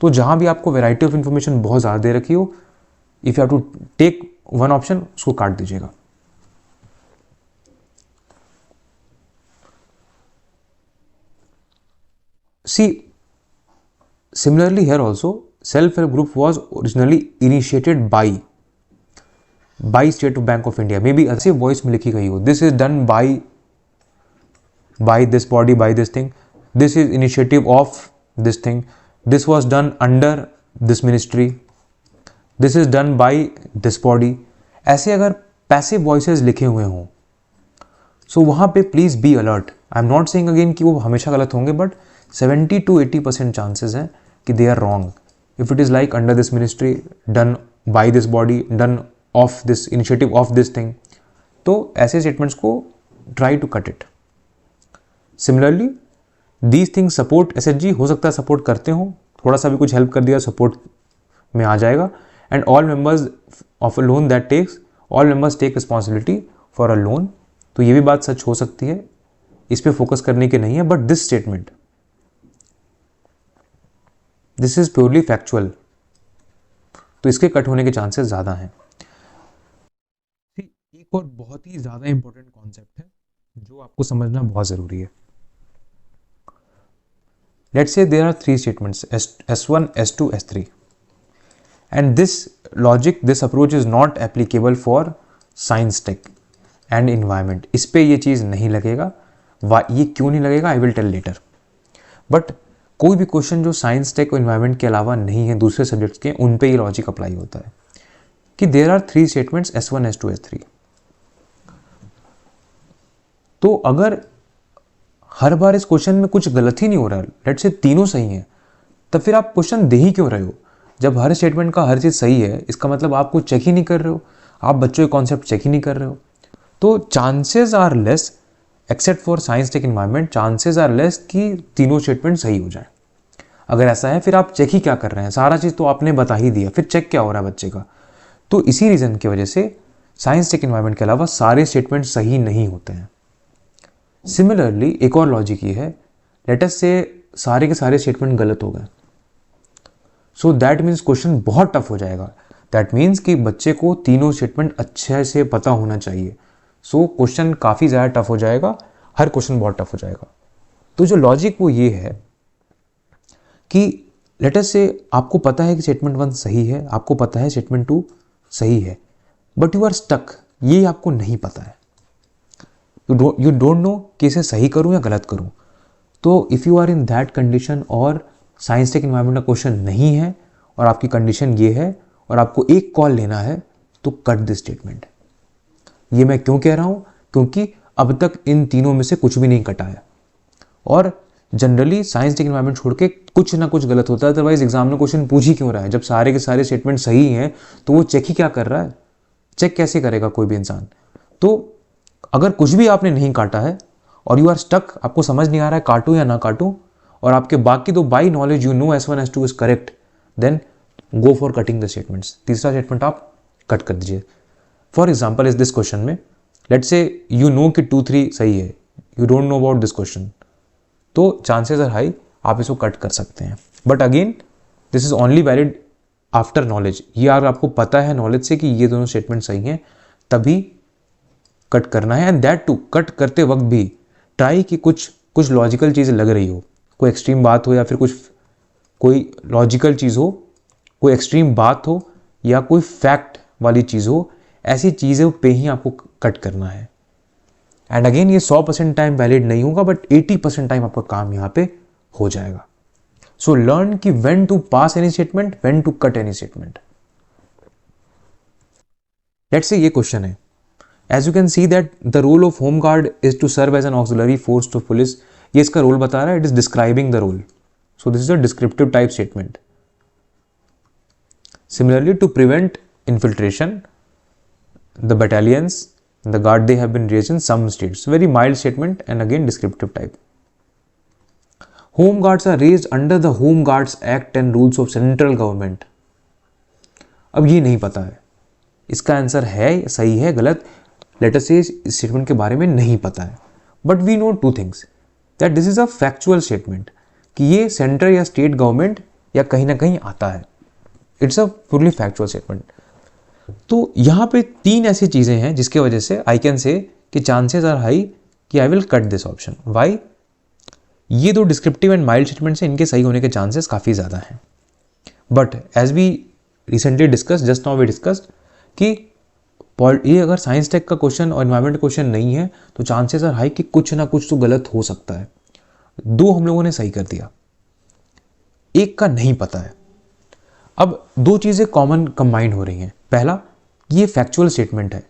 तो जहां भी आपको वेराइटी ऑफ इंफॉर्मेशन बहुत ज़्यादा दे रखी हो, if you have to take one option, उसको काट दीजिएगा. See, similarly here also, self-help group was originally initiated by State Bank of India. Maybe ऐसे वॉइस में लिखी गई हो, this is done by this body, by this thing, this is initiative of this thing, this was done under this ministry, this is done by this body. ऐसे अगर passive voices लिखे हुए हों, सो वहाँ पे please be alert. I am not saying again कि वो हमेशा गलत होंगे, बट 70 to 80% चांसेस हैं कि they are wrong. If it is like under this ministry, done by this body, done of this initiative of this thing, तो ऐसे statements को try to cut it. Similarly these things support SHG, हो सकता है support करते हो, थोड़ा सा भी कुछ हेल्प कर दिया सपोर्ट में आ जाएगा. And all members of a loan that takes all members take responsibility for a loan, तो ये भी बात सच हो सकती है, इस पे फोकस करने की नहीं है, but this statement, this is purely factual, तो इसके कट होने के चांसेस ज़्यादा हैं। एक और बहुत ही ज़्यादा इंपॉर्टेंट कॉन्सेप्ट है जो आपको समझना बहुत ज़रूरी है। Let's say there are 3 statements S1, S2, S3, and this logic, this approach is not applicable for science, tech and environment. इस पे ये चीज़ नहीं लगेगा। ये क्यों नहीं लगेगा, I will tell later. But कोई भी क्वेश्चन जो साइंस, टेक और इन्वायरमेंट के अलावा नहीं है, दूसरे सब्जेक्ट्स के, उन पे ये लॉजिक अप्लाई होता है कि there are 3 statements S1, S2, S3। तो अगर हर बार इस क्वेश्चन में कुछ गलत ही नहीं हो रहा है, लेट्स से तीनों सही हैं, तब फिर आप क्वेश्चन दे ही क्यों रहे हो? जब हर स्टेटमेंट का हर चीज़ सही है, इसका मतलब आप कुछ चेक ही नहीं कर रहे हो, आप बच्चों के कॉन्सेप्ट चेक ही नहीं कर रहे हो। तो chances are less, except for science, tech, environment, chances are less कि तीनों स्टेटमेंट सही हो जाए। अगर ऐसा है फिर आप चेक ही क्या कर रहे हैं? सारा चीज़ तो आपने बता ही दिया, फिर चेक क्या हो रहा है बच्चे का? तो इसी रीज़न की वजह से साइंस, टेक, इन्वायरमेंट के अलावा सारे स्टेटमेंट सही नहीं होते हैं। सिमिलरली एक और लॉजिक ये है, लेट अस से सारे के सारे स्टेटमेंट गलत हो गए, सो दैट मीन्स क्वेश्चन बहुत टफ हो जाएगा। दैट मीन्स कि बच्चे को तीनों स्टेटमेंट अच्छे से पता होना चाहिए, सो क्वेश्चन काफ़ी ज़्यादा टफ हो जाएगा, हर क्वेश्चन बहुत टफ हो जाएगा। तो जो लॉजिक वो ये है कि लेट अस से आपको पता है कि स्टेटमेंट 1 सही है, आपको पता है स्टेटमेंट 2 सही है, बट यू आर स्टक, ये आपको नहीं पता है, यू डोंट नो कि इसे सही करूं या गलत करूं। तो if you are in that condition और साइंस, टेक, इन्वायरमेंट का क्वेश्चन नहीं है और आपकी कंडीशन ये है और आपको एक कॉल लेना है, तो कट दिस स्टेटमेंट। ये मैं क्यों कह रहा हूं? क्योंकि अब तक इन तीनों में से कुछ भी नहीं कटा है, और जनरली साइंस, टेक, इन्वायरमेंट छोड़ के कुछ ना कुछ गलत होता है, अदरवाइज एग्जाम में क्वेश्चन पूछ ही क्यों रहा है? जब सारे के सारे स्टेटमेंट सही हैं तो वो चेक ही क्या कर रहा है? चेक कैसे करेगा कोई भी इंसान? तो अगर कुछ भी आपने नहीं काटा है और यू आर स्टक, आपको समझ नहीं आ रहा है काटूं या ना काटूं, और आपके बाकी तो by knowledge you know S1, S2 is correct, then go for cutting the statements. तीसरा स्टेटमेंट आप कट कर दीजिए। फॉर एग्जाम्पल इस दिस क्वेश्चन में लेट्स से यू नो कि 2, 3 सही है, you don't know about this question, तो चांसेस आर हाई आप इसको कट कर सकते हैं। But again this is only valid after knowledge. ये अगर आपको पता है नॉलेज से कि ये दोनों स्टेटमेंट सही हैं, तभी कट करना है। एंड दैट टू कट करते वक्त भी ट्राई कि कुछ लॉजिकल चीज़ लग रही हो, कोई एक्सट्रीम बात हो या फिर कोई लॉजिकल चीज़ हो, कोई एक्सट्रीम बात हो या कोई फैक्ट वाली चीज़ हो, ऐसी चीज़ों पे ही आपको कट करना है। एंड अगेन ये 100% टाइम वैलिड नहीं होगा, बट 80% टाइम आपका काम यहाँ पे हो जाएगा। सो लर्न कि when to pass any statement, when to cut any statement. Let's say ये क्वेश्चन है, As you can see that the role of home guard is to serve as an auxiliary force to police. ये इसका role बता रहा है, it is describing the role. So this is a descriptive type statement. Similarly, to prevent infiltration, the battalions, the guard, they have been raised in some states. Very mild statement and again descriptive type. Home guards are raised under the Home Guards Act and rules of central government. अब ये नहीं पता है, इसका answer है सही है गलत, लेट अस से इस स्टेटमेंट के बारे में नहीं पता है, but we know 2 things, that this is a factual statement, कि ये सेंट्रल या स्टेट गवर्नमेंट या कहीं ना कहीं आता है, it's a fully factual statement. तो यहाँ पे 3 ऐसी चीज़ें हैं जिसके वजह से आई कैन से कि चांसेस आर हाई कि I will cut this option. Why? ये 2 डिस्क्रिप्टिव एंड माइल्ड स्टेटमेंट्स हैं, इनके सही होने के चांसेस काफ़ी ज़्यादा हैं। But as we recently discuss, just now we discussed, कि ये अगर साइंस टेक का क्वेश्चन और इन्वायरमेंट क्वेश्चन नहीं है तो चांसेस आर हाई कि कुछ ना कुछ तो गलत हो सकता है। 2 हम लोगों ने सही कर दिया, 1 का नहीं पता है। अब 2 चीज़ें कॉमन कंबाइंड हो रही हैं। पहला, ये फैक्चुअल स्टेटमेंट है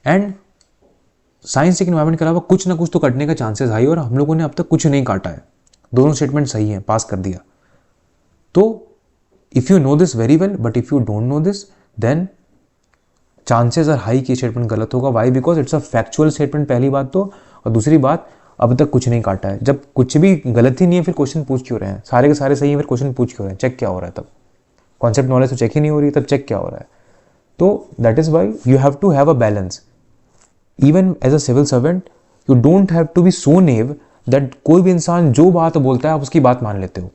एंड साइंस टेक इन्वायरमेंट के अलावा कुछ ना कुछ तो कटने का चांसेस हाई, और हम लोगों ने अब तक कुछ नहीं काटा है, दोनों स्टेटमेंट सही हैं, पास कर दिया। तो if you know this very well, but if you don't know this, then chances are high कि स्टेटमेंट गलत होगा। Why? Because it's a factual statement, पहली बात तो, और दूसरी बात अब तक कुछ नहीं काटा है। जब कुछ भी गलत ही नहीं है फिर क्वेश्चन पूछ क्यों रहे हैं? सारे के सारे सही है फिर क्वेश्चन पूछ क्यों रहे हैं? चेक क्या हो रहा है? तब कॉन्सेप्ट नॉलेज तो चेक ही नहीं हो रही, तब चेक क्या हो रहा है? तो that is why you have to have a balance. Even as a civil servant you don't have to be so naive that कोई भी इंसान जो बात बोलता है आप उसकी बात मान लेते हो.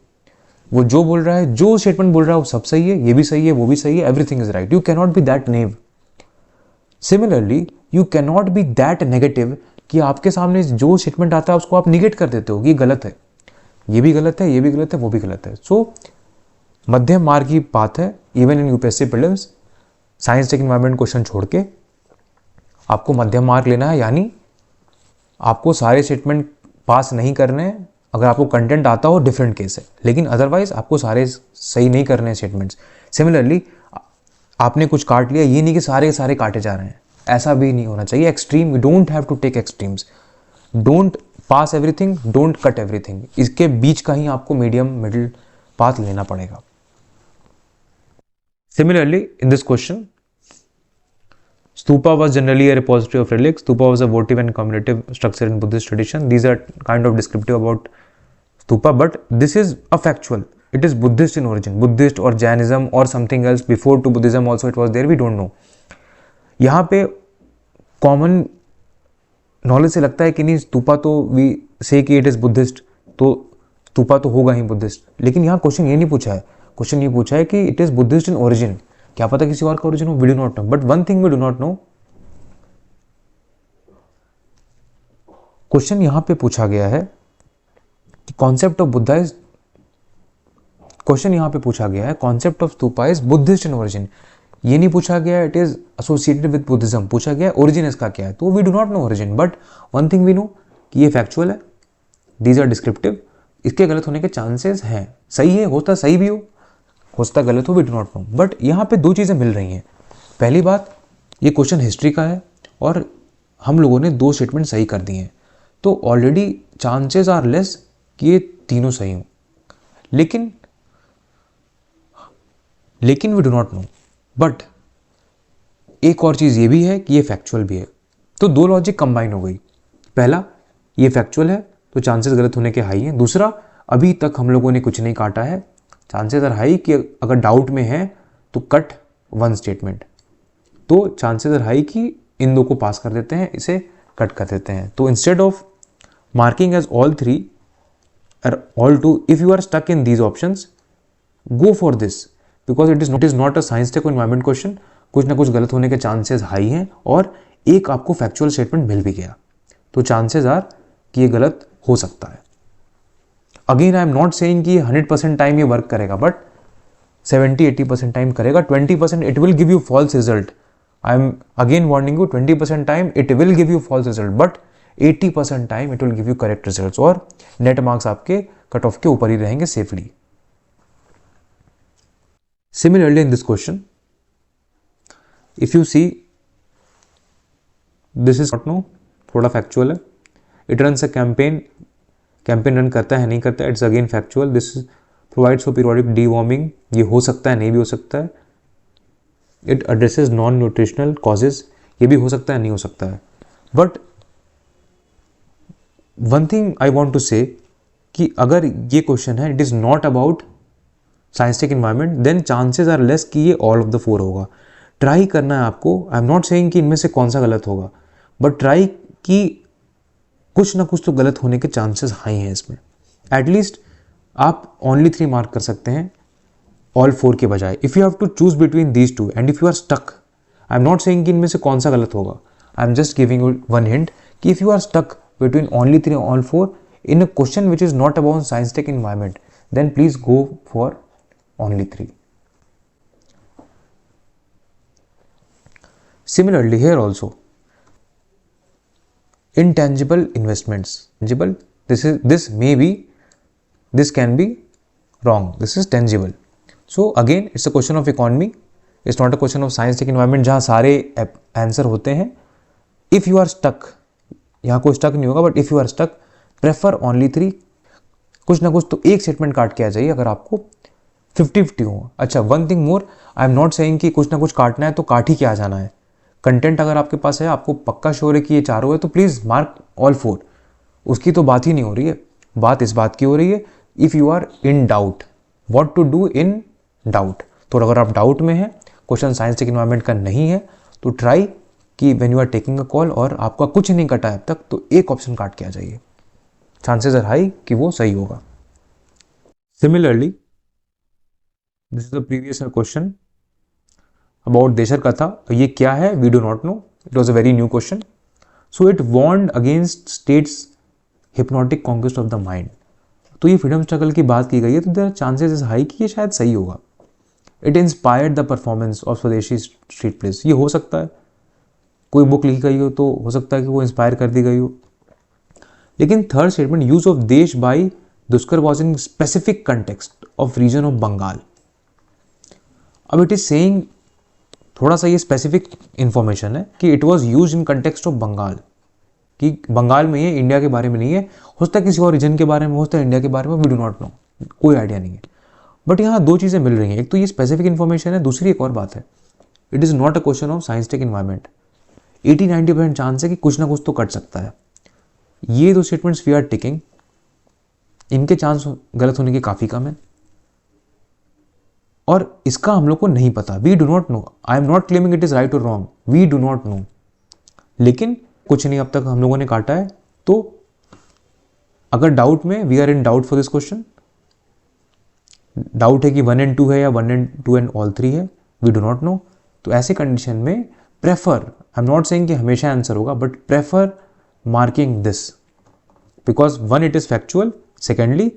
वो जो बोल रहा है, जो स्टेटमेंट बोल रहा है वो सब सही है, ये भी सही है, वो भी सही है, everything is right. You can not be that naive. Similarly you can not be that negative कि आपके सामने जो स्टेटमेंट आता है उसको आप निगेट कर देते हो कि गलत है, ये भी गलत है, ये भी गलत है, वो भी गलत है. सो मध्यम मार्ग की बात है. Even in UPSC prelims science tech environment question छोड़ के आपको मध्यम मार्क लेना है, यानी आपको सारे स्टेटमेंट पास नहीं करने हैं. अगर आपको कंटेंट आता हो डिफरेंट केस है, लेकिन अदरवाइज आपको सारे सही नहीं करने हैं स्टेटमेंट्स. सिमिलरली आपने कुछ काट लिया, ये नहीं कि सारे सारे काटे जा रहे हैं, ऐसा भी नहीं होना चाहिए. Extreme, you don't have to take extremes. Don't pass everything, don't cut everything. इसके बीच का ही आपको मीडियम मिडिल पाथ लेना पड़ेगा. Similarly, in this question, stupa was generally a repository of relics. Stupa was a votive and commemorative structure in Buddhist tradition. These are kind of descriptive about stupa, but this is a factual. It is Buddhist in origin, Buddhist or Jainism or something else. Before to Buddhism also it was there. We don't know. यहाँ पे common knowledge से लगता है कि नहीं स्तूपा तो we से कि इट इज बुद्धिस्ट, तो स्तूपा तो होगा ही बुद्धिस्ट. लेकिन यहाँ क्वेश्चन ये नहीं पूछा है. क्वेश्चन ये पूछा है कि it is Buddhist in origin. क्या पता किसी और का ओरिजिन हो, we do not know. But one thing we do not know, question यहां पे पूछा गया है कि concept of Buddha is, question यहां पे पूछा गया है concept of stupa is Buddhist in origin. ये नहीं पूछा गया it is associated with Buddhism, पूछा गया ओरिजिन इसका क्या है. तो we do not no origin, but one thing we know कि ये फैक्चुअल है, दीज आर डिस्क्रिप्टिव. इसके गलत होने के चांसेस हैं. सही है, होता सही भी हो सकता गलत हो, we do not know. But यहाँ पे दो चीज़ें मिल रही हैं. पहली बात, ये क्वेश्चन हिस्ट्री का है और हम लोगों ने दो स्टेटमेंट सही कर दिए हैं, तो ऑलरेडी चांसेस आर लेस कि ये तीनों सही हों. लेकिन we do not know. But एक और चीज़ ये भी है कि ये फैक्चुअल भी है. तो दो लॉजिक कंबाइन हो गई. पहला, ये फैक्चुअल है तो चांसेस गलत होने के हाई हैं. दूसरा, अभी तक हम लोगों ने कुछ नहीं काटा है, चांसेस आर हाई कि अगर डाउट में है तो कट वन स्टेटमेंट. तो चांसेस आर हाई कि इन दो को पास कर देते हैं, इसे कट कर देते हैं. तो instead of marking as all three और all two, if you are stuck in these options, go for this because it is not a science tech environment question. कुछ ना कुछ गलत होने के चांसेस हाई हैं और एक आपको फैक्चुअल स्टेटमेंट मिल भी गया, तो चांसेस आर कि ये गलत हो सकता है. Again I am not saying कि 100% टाइम ये वर्क करेगा, बट 70-80% टाइम करेगा. 20% it will give you false result. I am again warning you, 20% time it will give you false result, but 80% time it will give you correct result और net marks आपके cut off के ऊपर ही रहेंगे safely. Similarly in this question, if you see this is not no, थोड़ा factual है. It runs a campaign run करता है नहीं करता है, it's again factual. This provides for periodic deworming, ये हो सकता है नहीं भी हो सकता है. It addresses non nutritional causes, ये भी हो सकता है नहीं हो सकता है. But one thing I want to say कि अगर ये क्वेश्चन है it is not about science tech environment, then chances are less कि ये ऑल ऑफ द फोर होगा. ट्राई करना है आपको. आई एम नॉट सेइंग कि इनमें से कौन सा गलत होगा, बट ट्राई कि कुछ ना कुछ तो गलत होने के चांसेस हाई हैं इसमें. एटलीस्ट आप ओनली 3 मार्क कर सकते हैं ऑल 4 के बजाय. If you have to choose between these two and if you are stuck, I am not saying कि इनमें से कौन सा गलत होगा, I am just giving you one hint कि if you are stuck between only 3 all 4 in a question which is not about science tech environment, then please go for only 3. Similarly here also, intangible investments. Tangible, this can be wrong. This is tangible. So again, it's a question of economy. It's not a question of science tech environment जहाँ सारे answer होते हैं. If you are stuck, यहाँ कोई stuck नहीं होगा, but if you are stuck, prefer only 3. कुछ ना कुछ तो एक स्टेटमेंट काट के आ जाइए अगर आपको 50-50 हो. अच्छा, one thing more, I am not saying कि कुछ ना कुछ काटना है तो काट ही के आ जाना है. कंटेंट अगर आपके पास है, आपको पक्का श्योर है कि ये चारों है, तो प्लीज़ मार्क ऑल 4. उसकी तो बात ही नहीं हो रही है. बात इस बात की हो रही है, if you are in doubt, what to do in doubt. तो अगर आप डाउट में हैं क्वेश्चन साइंस टेक इन्वायरमेंट का नहीं है तो ट्राई कि when you are taking a call और आपका कुछ नहीं कटा है अब तक तो एक ऑप्शन काट के आ जाइए, चांसेस आर हाई कि वो सही होगा। Similarly this is the previous question about Deshar Katha. ये क्या है we do not know, it was a very new question. So it warned against states hypnotic conquest of the mind. तो ये फ्रीडम स्ट्रगल की बात की गई है तो देयर चांसेस इज हाई कि ये शायद सही होगा। It inspired the performance of स्वदेशी स्ट्रीट प्लेस। ये हो सकता है कोई बुक लिखी गई हो तो हो सकता है कि वो इंस्पायर कर दी गई हो। लेकिन third statement use of Desh by दुष्कर was in specific context of region of Bengal. अब इट इज सेइंग थोड़ा सा ये स्पेसिफिक इंफॉर्मेशन है कि it was use in context of Bengal, कि बंगाल में ये इंडिया के बारे में नहीं है, हो सकता है किसी और रीजन के बारे में, हो सकता है इंडिया के बारे में, वी डू नॉट नो, कोई आइडिया नहीं है। बट यहाँ दो चीज़ें मिल रही हैं, एक तो ये स्पेसिफिक इन्फॉर्मेशन है, दूसरी एक और बात है, it is not a question of science tech environment. 80-90% chance है कि कुछ ना कुछ तो कट सकता है। ये दो स्टेटमेंट्स वी आर टेकिंग, इनके चांस गलत होने के काफ़ी कम है और इसका हम लोग को नहीं पता, we do not know. I am not claiming it is right और wrong, we do not know. लेकिन कुछ नहीं अब तक हम लोगों ने काटा है, तो अगर डाउट में we are in doubt for this question, doubt है कि 1 and 2 है या 1 and 2 and all 3 है, वी डू नॉट नो, तो ऐसे कंडीशन में prefer, I am not saying कि हमेशा आंसर होगा, but prefer marking this because 1 it is factual, secondly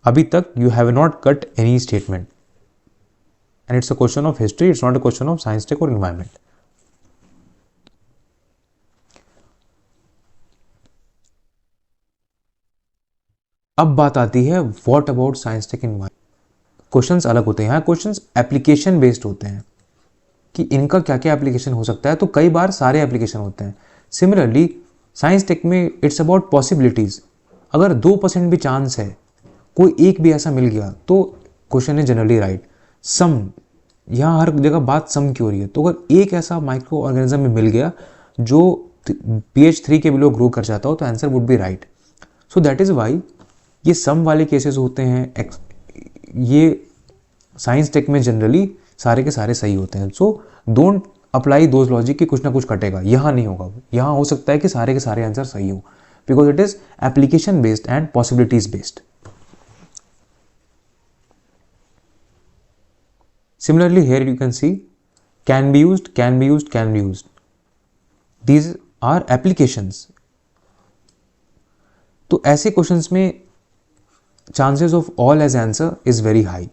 अभी तक you have not cut any statement and it's a question of history, it's not a question of science tech और environment. अब बात आती है what about science tech environment. Questions अलग होते हैं, यहाँ क्वेश्चंस एप्लीकेशन बेस्ड होते हैं कि इनका क्या क्या एप्लीकेशन हो सकता है, तो कई बार सारे एप्लीकेशन होते हैं। सिमिलरली साइंस टेक में इट्स अबाउट पॉसिबिलिटीज। अगर 2% भी चांस है, कोई एक भी ऐसा मिल गया तो क्वेश्चन इज जनरली राइट। सम, यहाँ हर जगह बात सम की हो रही है, तो अगर एक ऐसा माइक्रो ऑर्गेनिज्म में मिल गया जो pH 3 के बिलो ग्रो कर जाता हो तो answer would be right. So that is why ये सम वाले केसेस होते हैं, ये साइंस टेक में जनरली सारे के सारे सही होते हैं। So don't apply those logic कि कुछ ना कुछ कटेगा, यहाँ नहीं होगा। यहाँ हो सकता है कि सारे के सारे आंसर सही हो because it is application based and possibilities based. Similarly here you can see can be used, can be used, can be used. These are applications. तो ऐसे क्वेश्चंस में chances of all as answer is very high.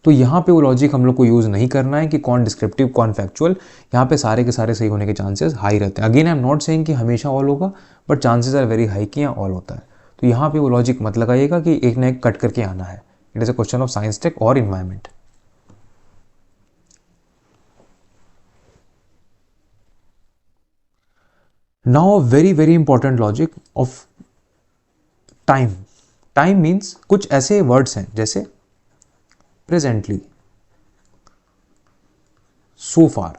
तो यहाँ पे वो logic हम लोग को यूज़ नहीं करना है कि कौन डिस्क्रिप्टिव कौन फैक्चुअल, यहाँ पे सारे के सारे सही होने के चांसेस हाई रहते हैं। Again I am not saying कि हमेशा ऑल होगा, but chances are very high कि यहाँ ऑल होता है। तो यहाँ पे वो लॉजिक मत लगाइएगा कि एक ना एक कट करके आना है। It is a question of science tech और environment. Now very very important logic of time. Time means कुछ ऐसे वर्ड्स हैं जैसे presently, so far,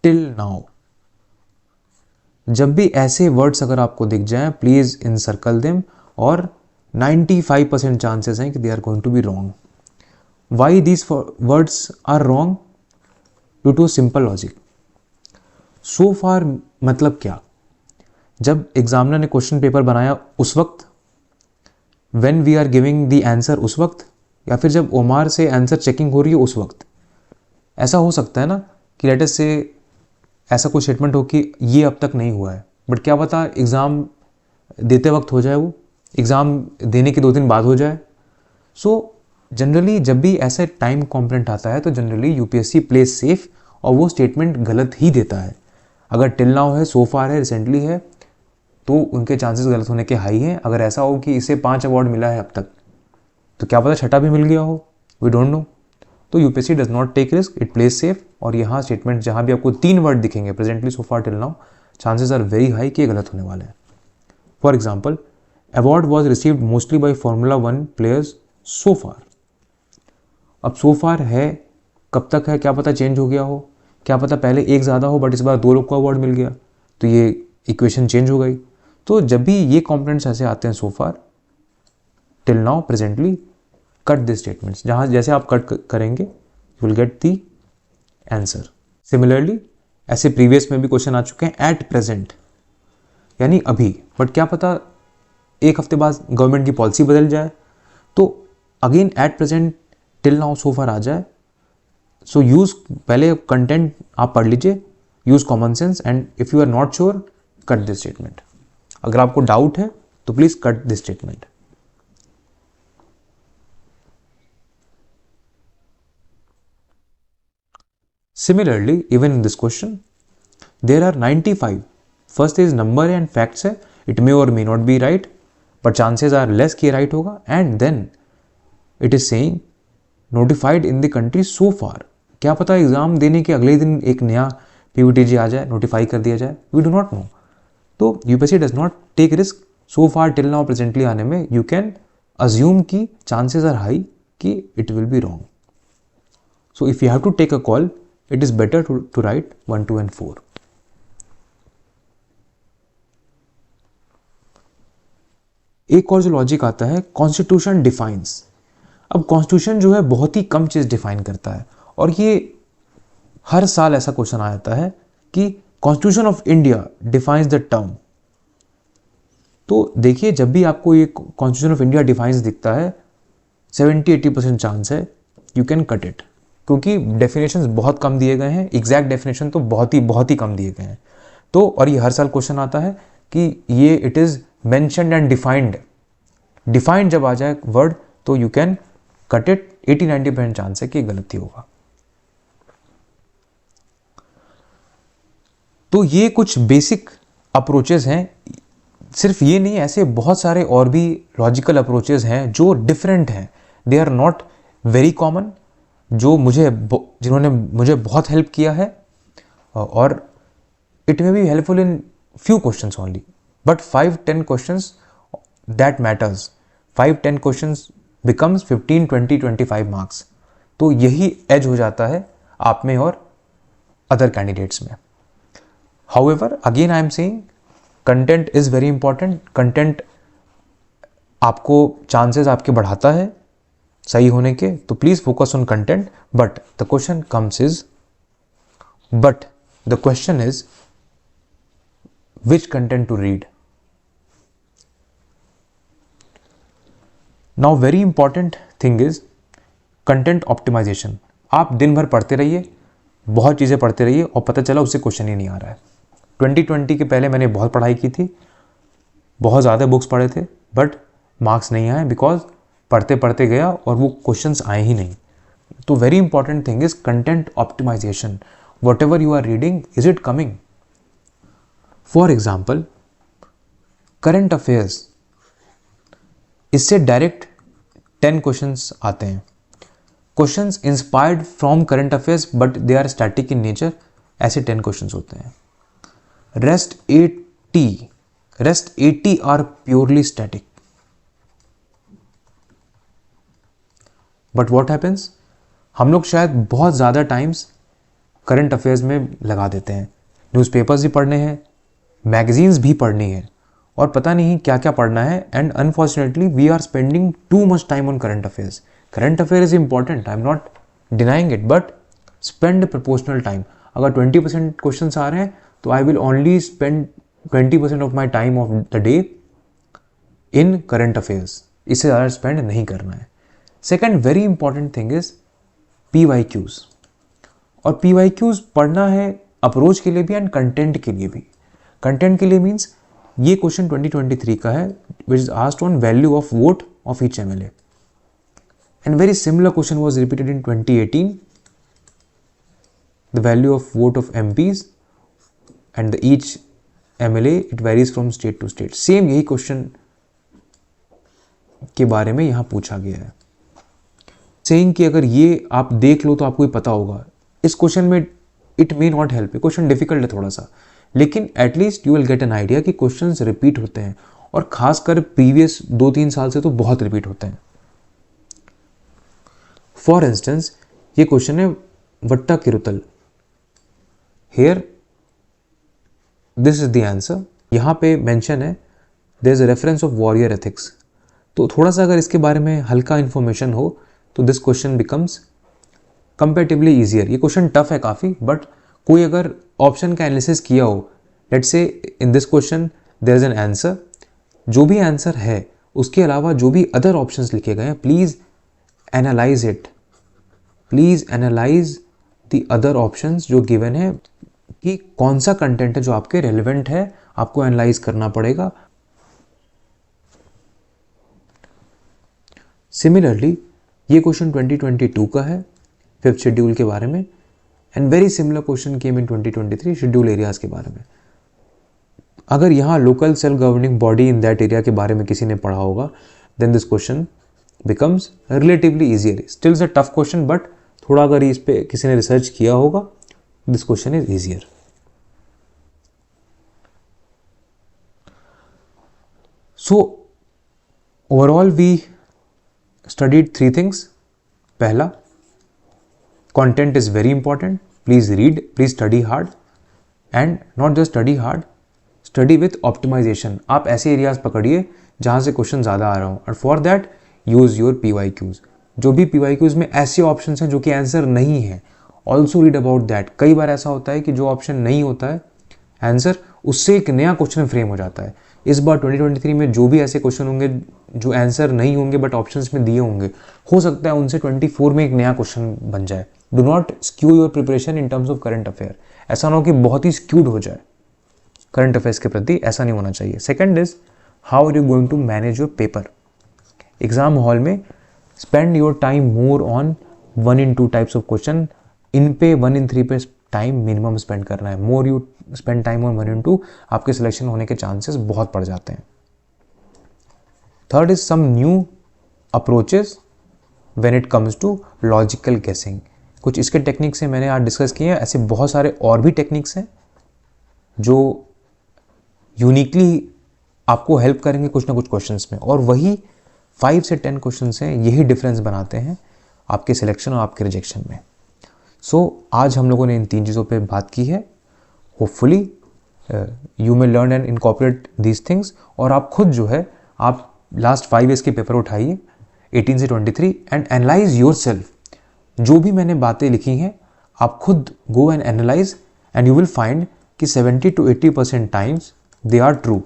till now. जब भी ऐसे वर्ड्स अगर आपको दिख जाएं प्लीज इनसर्कल देम, और 95% चांसेस हैं कि they are going to be wrong. Why these words are wrong? Due to simple logic. So far मतलब क्या? जब एग्जामिनर ने क्वेश्चन पेपर बनाया उस वक्त, when we are giving the answer उस वक्त, या फिर जब ओमार से आंसर चेकिंग हो रही है उस वक्त। ऐसा हो सकता है ना कि लेट अस से ऐसा कोई स्टेटमेंट हो कि ये अब तक नहीं हुआ है, बट क्या पता एग्ज़ाम देते वक्त हो जाए, वो एग्ज़ाम देने के 2 दिन बाद हो जाए। सो जनरली जब भी ऐसा टाइम कॉम्पोनेंट आता है तो जनरली यूपीएससी प्लेस सेफ और वो स्टेटमेंट गलत ही देता है। अगर टिल नाउ है, सो फार है, रिसेंटली है, तो उनके चांसेस गलत होने के हाई हैं। अगर ऐसा हो कि इसे 5 अवार्ड मिला है अब तक, तो क्या पता छठा भी मिल गया हो, वी डोंट नो। तो UPSC does not take risk, it plays safe. और यहाँ स्टेटमेंट जहाँ भी आपको 3 वर्ड दिखेंगे, presently, so far, till now, chances are very high कि ये गलत होने वाले हैं। For example, award was received mostly by Formula 1 players so far. अब सो फार है, कब तक है क्या पता चेंज हो गया हो, क्या पता पहले एक ज़्यादा हो बट इस बार 2 लोग को अवार्ड मिल गया, तो ये इक्वेशन चेंज हो गई। तो जब भी ये कॉम्पोनेंट्स ऐसे आते हैं, so far, till now, presently, cut this statements. जहाँ जैसे आप कट करेंगे you will get the answer. Similarly ऐसे प्रीवियस में भी क्वेश्चन आ चुके हैं एट प्रेजेंट यानी अभी, बट क्या पता एक हफ्ते बाद गवर्नमेंट की पॉलिसी बदल जाए, तो again at present till now so far आ जाए। सो यूज पहले कंटेंट आप पढ़ लीजिए, use common sense, and if you are not sure cut this statement. अगर आपको डाउट है तो please cut this statement. Similarly even in this question there are 95, first is number and facts है, it may और may not be right but chances are less कि right होगा, and then it is saying notified in the country so far. क्या पता exam देने के अगले दिन एक नया पीवीटीजी आ जाए, नोटिफाई कर दिया जाए, वी डू नॉट नो। तो UPSC does not take risk so far till now presently आने में। यू कैन अज्यूम कि चांसेस आर हाई कि it will be wrong. So if you have to take a call it is better to write 1, 2 and 4। एक और जो logic आता है constitution defines. अब कॉन्स्टिट्यूशन जो है बहुत ही कम चीज डिफाइन करता है, और ये हर साल ऐसा क्वेश्चन आ जाता है कि constitution of India defines the term. तो देखिए जब भी आपको ये कॉन्स्टिट्यूशन ऑफ इंडिया डिफाइंस दिखता है 70-80% चांस है यू कैन कट इट, क्योंकि डेफिनेशंस बहुत कम दिए गए हैं, एग्जैक्ट डेफिनेशन तो बहुत ही कम दिए गए हैं। तो और ये हर साल क्वेश्चन आता है कि ये it is mentioned and defined. Defined जब आ जाए वर्ड तो you can cut it, 80-90% chance है कि गलती होगा। तो ये कुछ बेसिक अप्रोचेस हैं, सिर्फ ये नहीं, ऐसे बहुत सारे और भी लॉजिकल अप्रोचेस हैं जो डिफरेंट हैं, they are not very common, जो जिन्होंने मुझे बहुत हेल्प किया है, और it may be helpful in few questions only, but 5-10 questions that matters. 5-10 questions becomes 15, 20, 25 marks. तो यही एज हो जाता है आप में और अदर कैंडिडेट्स में। However, again I am saying content is very important. Content आपको chances आपके बढ़ाता है सही होने के, तो please focus on content. But the question is which content to read. Now very important thing is content optimization. आप दिन भर पढ़ते रहिए, बहुत चीज़ें पढ़ते रहिए, और पता चला उससे क्वेश्चन ही नहीं आ रहा है। 2020 के पहले मैंने बहुत पढ़ाई की थी, बहुत ज़्यादा बुक्स पढ़े थे, बट मार्क्स नहीं आए बिकॉज पढ़ते पढ़ते गया और वो क्वेश्चंस आए ही नहीं। तो very important thing is content optimization. Whatever you are reading, is it coming? For example current affairs, इससे डायरेक्ट 10 क्वेश्चंस आते हैं। Questions inspired from current affairs but they are static in nature, ऐसे 10 questions होते हैं। Rest 80 are purely static. But what happens? हम लोग शायद बहुत ज़्यादा टाइम्स करंट अफेयर्स में लगा देते हैं, न्यूज़पेपर्स भी पढ़ने हैं, मैगजीन्स भी पढ़नी है, और पता नहीं क्या क्या पढ़ना है, and unfortunately we are spending too much time on current affairs. Current affair is important, I am not denying it, but spend proportional time. अगर 20% क्वेश्चन आ रहे हैं तो I will only spend 20% of my time of the day in current affairs. इससे ज़्यादा spend नहीं करना है। Second very important thing is PYQs, और PYQs पढ़ना है अप्रोच के लिए भी एंड कंटेंट के लिए भी। कंटेंट के लिए मीन्स ये क्वेश्चन 2023 का है which is asked on value of vote of each MLA, and very similar question was repeated in 2018, the value of vote of MPs and the each MLA it varies from state to state. Same यही question के बारे में यहाँ पूछा गया है, saying कि अगर ये आप देख लो तो आपको पता होगा। इस क्वेश्चन में it may not help, question difficult है थोड़ा सा, लेकिन at least you will get an idea कि क्वेश्चंस रिपीट होते हैं, और खासकर प्रीवियस 2-3 साल से तो बहुत रिपीट होते हैं। फॉर इंस्टेंस ये क्वेश्चन है वट्टा किरुतल, here this is the answer. यहाँ पे मेंशन है there is a reference of warrior ethics, तो थोड़ा सा अगर इसके बारे में हल्का इंफॉर्मेशन हो तो this question becomes comparatively easier. ये क्वेश्चन टफ है काफ़ी, बट कोई अगर ऑप्शन का एनालिसिस किया हो, let's say in this question there is an answer, जो भी आंसर है उसके अलावा जो भी अदर ऑप्शंस लिखे गए हैं, please analyse it, please analyse the other options जो गिवन है, कि कौन सा कंटेंट है जो आपके रेलिवेंट है, आपको एनालाइज करना पड़ेगा। सिमिलरली ये क्वेश्चन 2022 का है, 5th शेड्यूल के बारे में, and very similar question came in 2023 schedule areas के बारे में। अगर यहाँ local self governing body in that area के बारे में किसी ने पढ़ा होगा, then this question becomes relatively easier. Still is a tough question, but थोड़ा अगर इस पे किसी ने रिसर्च किया होगा, this question is easier. So overall we studied 3 things. पहला, content is very important, please read, please study hard, and not just study hard, study with optimization. आप ऐसे एरियाज पकड़िए जहाँ से क्वेश्चन ज़्यादा आ रहा हो, और for that use your PYQs। जो भी PYQs में ऐसे ऑप्शंस हैं जो कि आंसर नहीं है, ऑल्सो रीड अबाउट दैट। कई बार ऐसा होता है कि जो ऑप्शन नहीं होता है आंसर, उससे एक नया क्वेश्चन फ्रेम हो जाता है। इस बार 2023 में जो भी ऐसे क्वेश्चन होंगे जो आंसर नहीं होंगे बट ऑप्शंस में दिए होंगे, हो सकता है उनसे 24 में एक नया क्वेश्चन बन जाए। Do not skew your preparation in terms of current affair. ऐसा ना हो कि बहुत ही स्क्यूड हो जाए करंट अफेयर्स के प्रति, ऐसा नहीं होना चाहिए। Second is how are you going to manage your paper. Exam hall में spend your time more on 1 in 2 types of question. इन पे 1 in 3 पे टाइम मिनिमम स्पेंड करना है। More you spend time on 1 in 2, आपके selection होने के chances बहुत बढ़ जाते हैं। Third is some new approaches when it comes to logical guessing. कुछ इसके टेक्निक्स हैं, मैंने आज डिस्कस किए हैं। ऐसे बहुत सारे और भी टेक्निक्स हैं जो यूनिकली आपको हेल्प करेंगे कुछ ना कुछ क्वेश्चंस में, और वही 5 से 10 क्वेश्चंस हैं, यही डिफरेंस बनाते हैं आपके सिलेक्शन और आपके रिजेक्शन में। सो आज हम लोगों ने इन 3 चीज़ों पे बात की है। Hopefully you may learn and incorporate these things, और आप खुद जो है आप लास्ट 5 years के पेपर उठाइए 18 से 23 एंड एनालाइज योर सेल्फ। जो भी मैंने बातें लिखी हैं आप खुद go and analyse, and you will find कि 70 to 80% times they are true.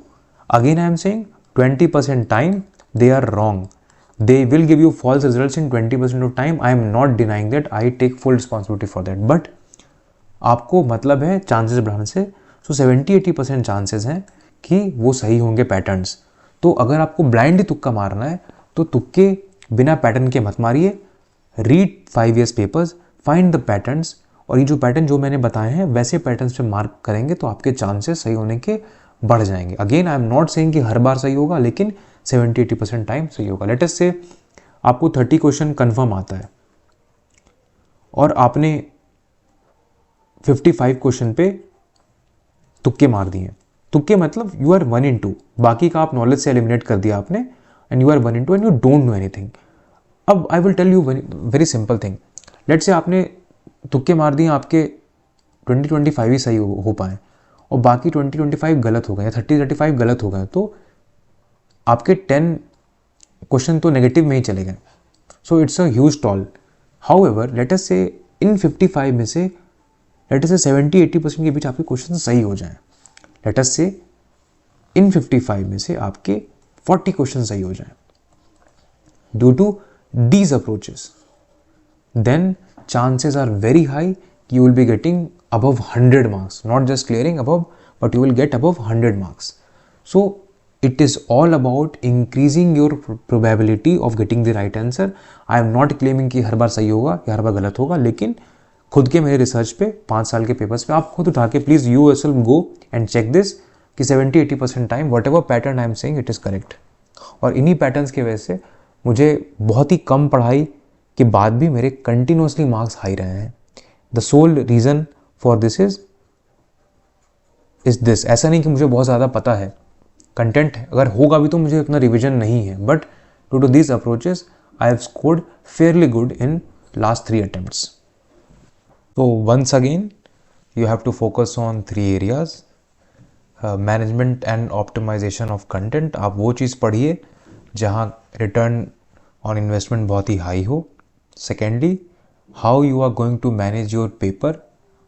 Again I am saying 20% time they are wrong. They will give you false results in 20% of time. I am not denying that. I take full responsibility for that. But आपको मतलब है chances बढ़ाने से, सो 70-80% chances हैं कि वो सही होंगे पैटर्न्स। तो अगर आपको ब्लाइंडली तुक्का मारना है तो तुक्के बिना पैटर्न के मत मारिए। Read 5 years papers, find the patterns, और ये जो पैटर्न जो मैंने बताए हैं वैसे पैटर्न्स पे मार्क करेंगे तो आपके चांसेस सही होने के बढ़ जाएंगे। Again I am not saying कि हर बार सही होगा, लेकिन 70-80% टाइम सही होगा। लेट अस से आपको 30 क्वेश्चन कन्फर्म आता है और आपने 55 क्वेश्चन पे तुक्के मार दिए। तुक्के मतलब यू आर 1 in 2, बाकी का आप नॉलेज से एलिमिनेट कर दिया आपने, and you are 1 in 2 and you don't know anything. अब I will tell you very simple thing. Let say आपने तुक्के मार दिए, आपके 20-25 ही सही हो पाए और बाकी 20-25 गलत हो गए, 30-35 गलत हो गए, तो आपके 10 क्वेश्चन तो नेगेटिव में ही चले गए। So it's a huge toll. However let us say in 55 में से लेट अस से 70-80% के बीच आपके क्वेश्चन सही हो जाएं। लेट अस से इन 55 में से आपके 40 क्वेश्चन सही हो जाएं due to these approaches, then chances are very high you will be getting above 100 marks, not just clearing above, but you will get above 100 marks. So it is all about increasing your probability of getting the right answer. I am not claiming कि हर बार सही होगा या हर बार गलत होगा, लेकिन खुद के मेरे रिसर्च पे 5 साल के पेपर्स पे आप खुद उठा के please you yourself go and check this कि 70-80% time whatever pattern I am saying it is correct. और इन्हीं पैटर्न्स की वजह से मुझे बहुत ही कम पढ़ाई के बाद भी मेरे कंटिन्यूसली मार्क्स हाई रहे हैं। The soul reason for this is this. ऐसा नहीं कि मुझे बहुत ज़्यादा पता है कंटेंट, अगर होगा भी तो मुझे उतना रिविजन नहीं है, but due to this approaches I have scored fairly good in last 3 attempts. So once again you have to focus on 3 areas, management and optimization of content. आप वो चीज़ पढ़िए जहाँ रिटर्न ऑन इन्वेस्टमेंट बहुत ही हाई हो। Secondly how you are going to manage your paper,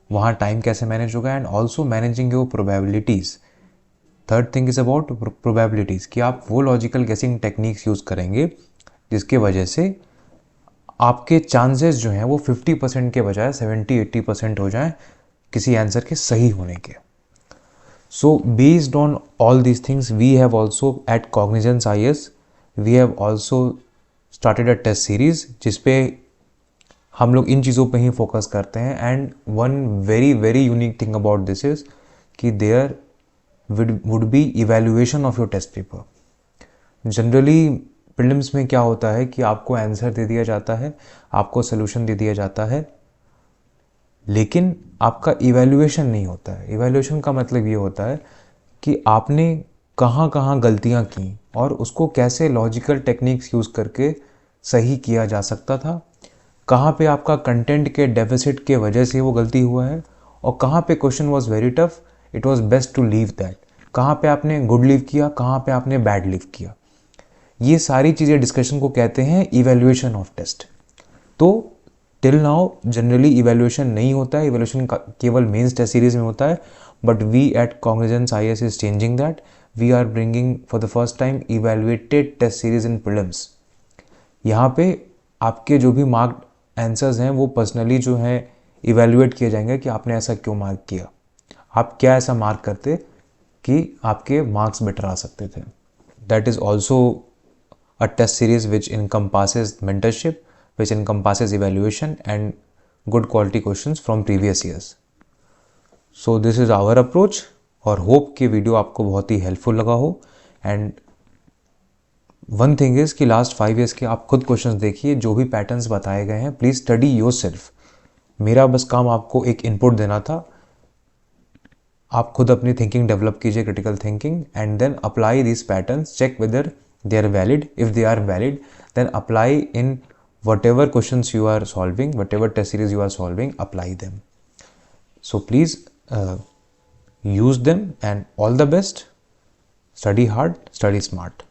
वहाँ टाइम कैसे मैनेज होगा, and also managing your probabilities. Third thing is about probabilities, कि आप वो लॉजिकल गेसिंग टेक्निक्स यूज़ करेंगे जिसके वजह से आपके चांसेस जो हैं वो 50% के बजाय 70-80% हो जाएं किसी आंसर के सही होने के। So based on all these things we have also at Cognizance IAS we have also started a test series जिसपे हम लोग इन चीज़ों पे ही फोकस करते हैं। And one very very unique thing about this is कि there would be evaluation of your test paper. Generally prelims में क्या होता है कि आपको आंसर दे दिया जाता है, आपको सोल्यूशन दे दिया जाता है, लेकिन आपका इवैल्यूएशन नहीं होता है। इवैल्यूएशन का मतलब ये होता है कि आपने कहाँ कहाँ गलतियाँ की और उसको कैसे लॉजिकल टेक्निक्स यूज़ करके सही किया जा सकता था, कहाँ पे आपका कंटेंट के डेफिसिट के वजह से वो गलती हुआ है, और कहाँ पे question was very tough, it was best to leave that. कहाँ पे आपने गुड लीव किया, कहाँ पे आपने बैड लीव किया, ये सारी चीज़ें डिस्कशन को कहते हैं इवैल्यूएशन ऑफ टेस्ट। तो टिल नाउ जनरली इवैल्यूएशन नहीं होता है, इवैल्यूएशन केवल मेंस टेस्ट सीरीज में होता है, but we at Cognizance IAS is changing that. We are bringing for the first time evaluated test series in prelims. यहाँ पे आपके जो भी मार्क आंसर्स हैं वो पर्सनली जो है इवैल्यूएट किए जाएंगे कि आपने ऐसा क्यों मार्क किया, आप क्या ऐसा मार्क करते कि आपके मार्क्स बेटर आ सकते थे। That is also a test series which encompasses mentorship, which encompasses evaluation and good quality questions from previous years. So this is our approach और hope कि वीडियो आपको बहुत ही हेल्पफुल लगा हो। एंड वन थिंग इज़ कि last 5 years के आप खुद क्वेश्चंस देखिए, जो भी पैटर्न्स बताए गए हैं प्लीज़ स्टडी योरसेल्फ। मेरा बस काम आपको एक इनपुट देना था, आप खुद अपनी थिंकिंग डेवलप कीजिए, critical thinking, and then apply this patterns, check whether they are valid. If they are valid, then apply in whatever questions you are solving, whatever test series you are solving, apply them. So please use them, and all the best. Study hard, study smart.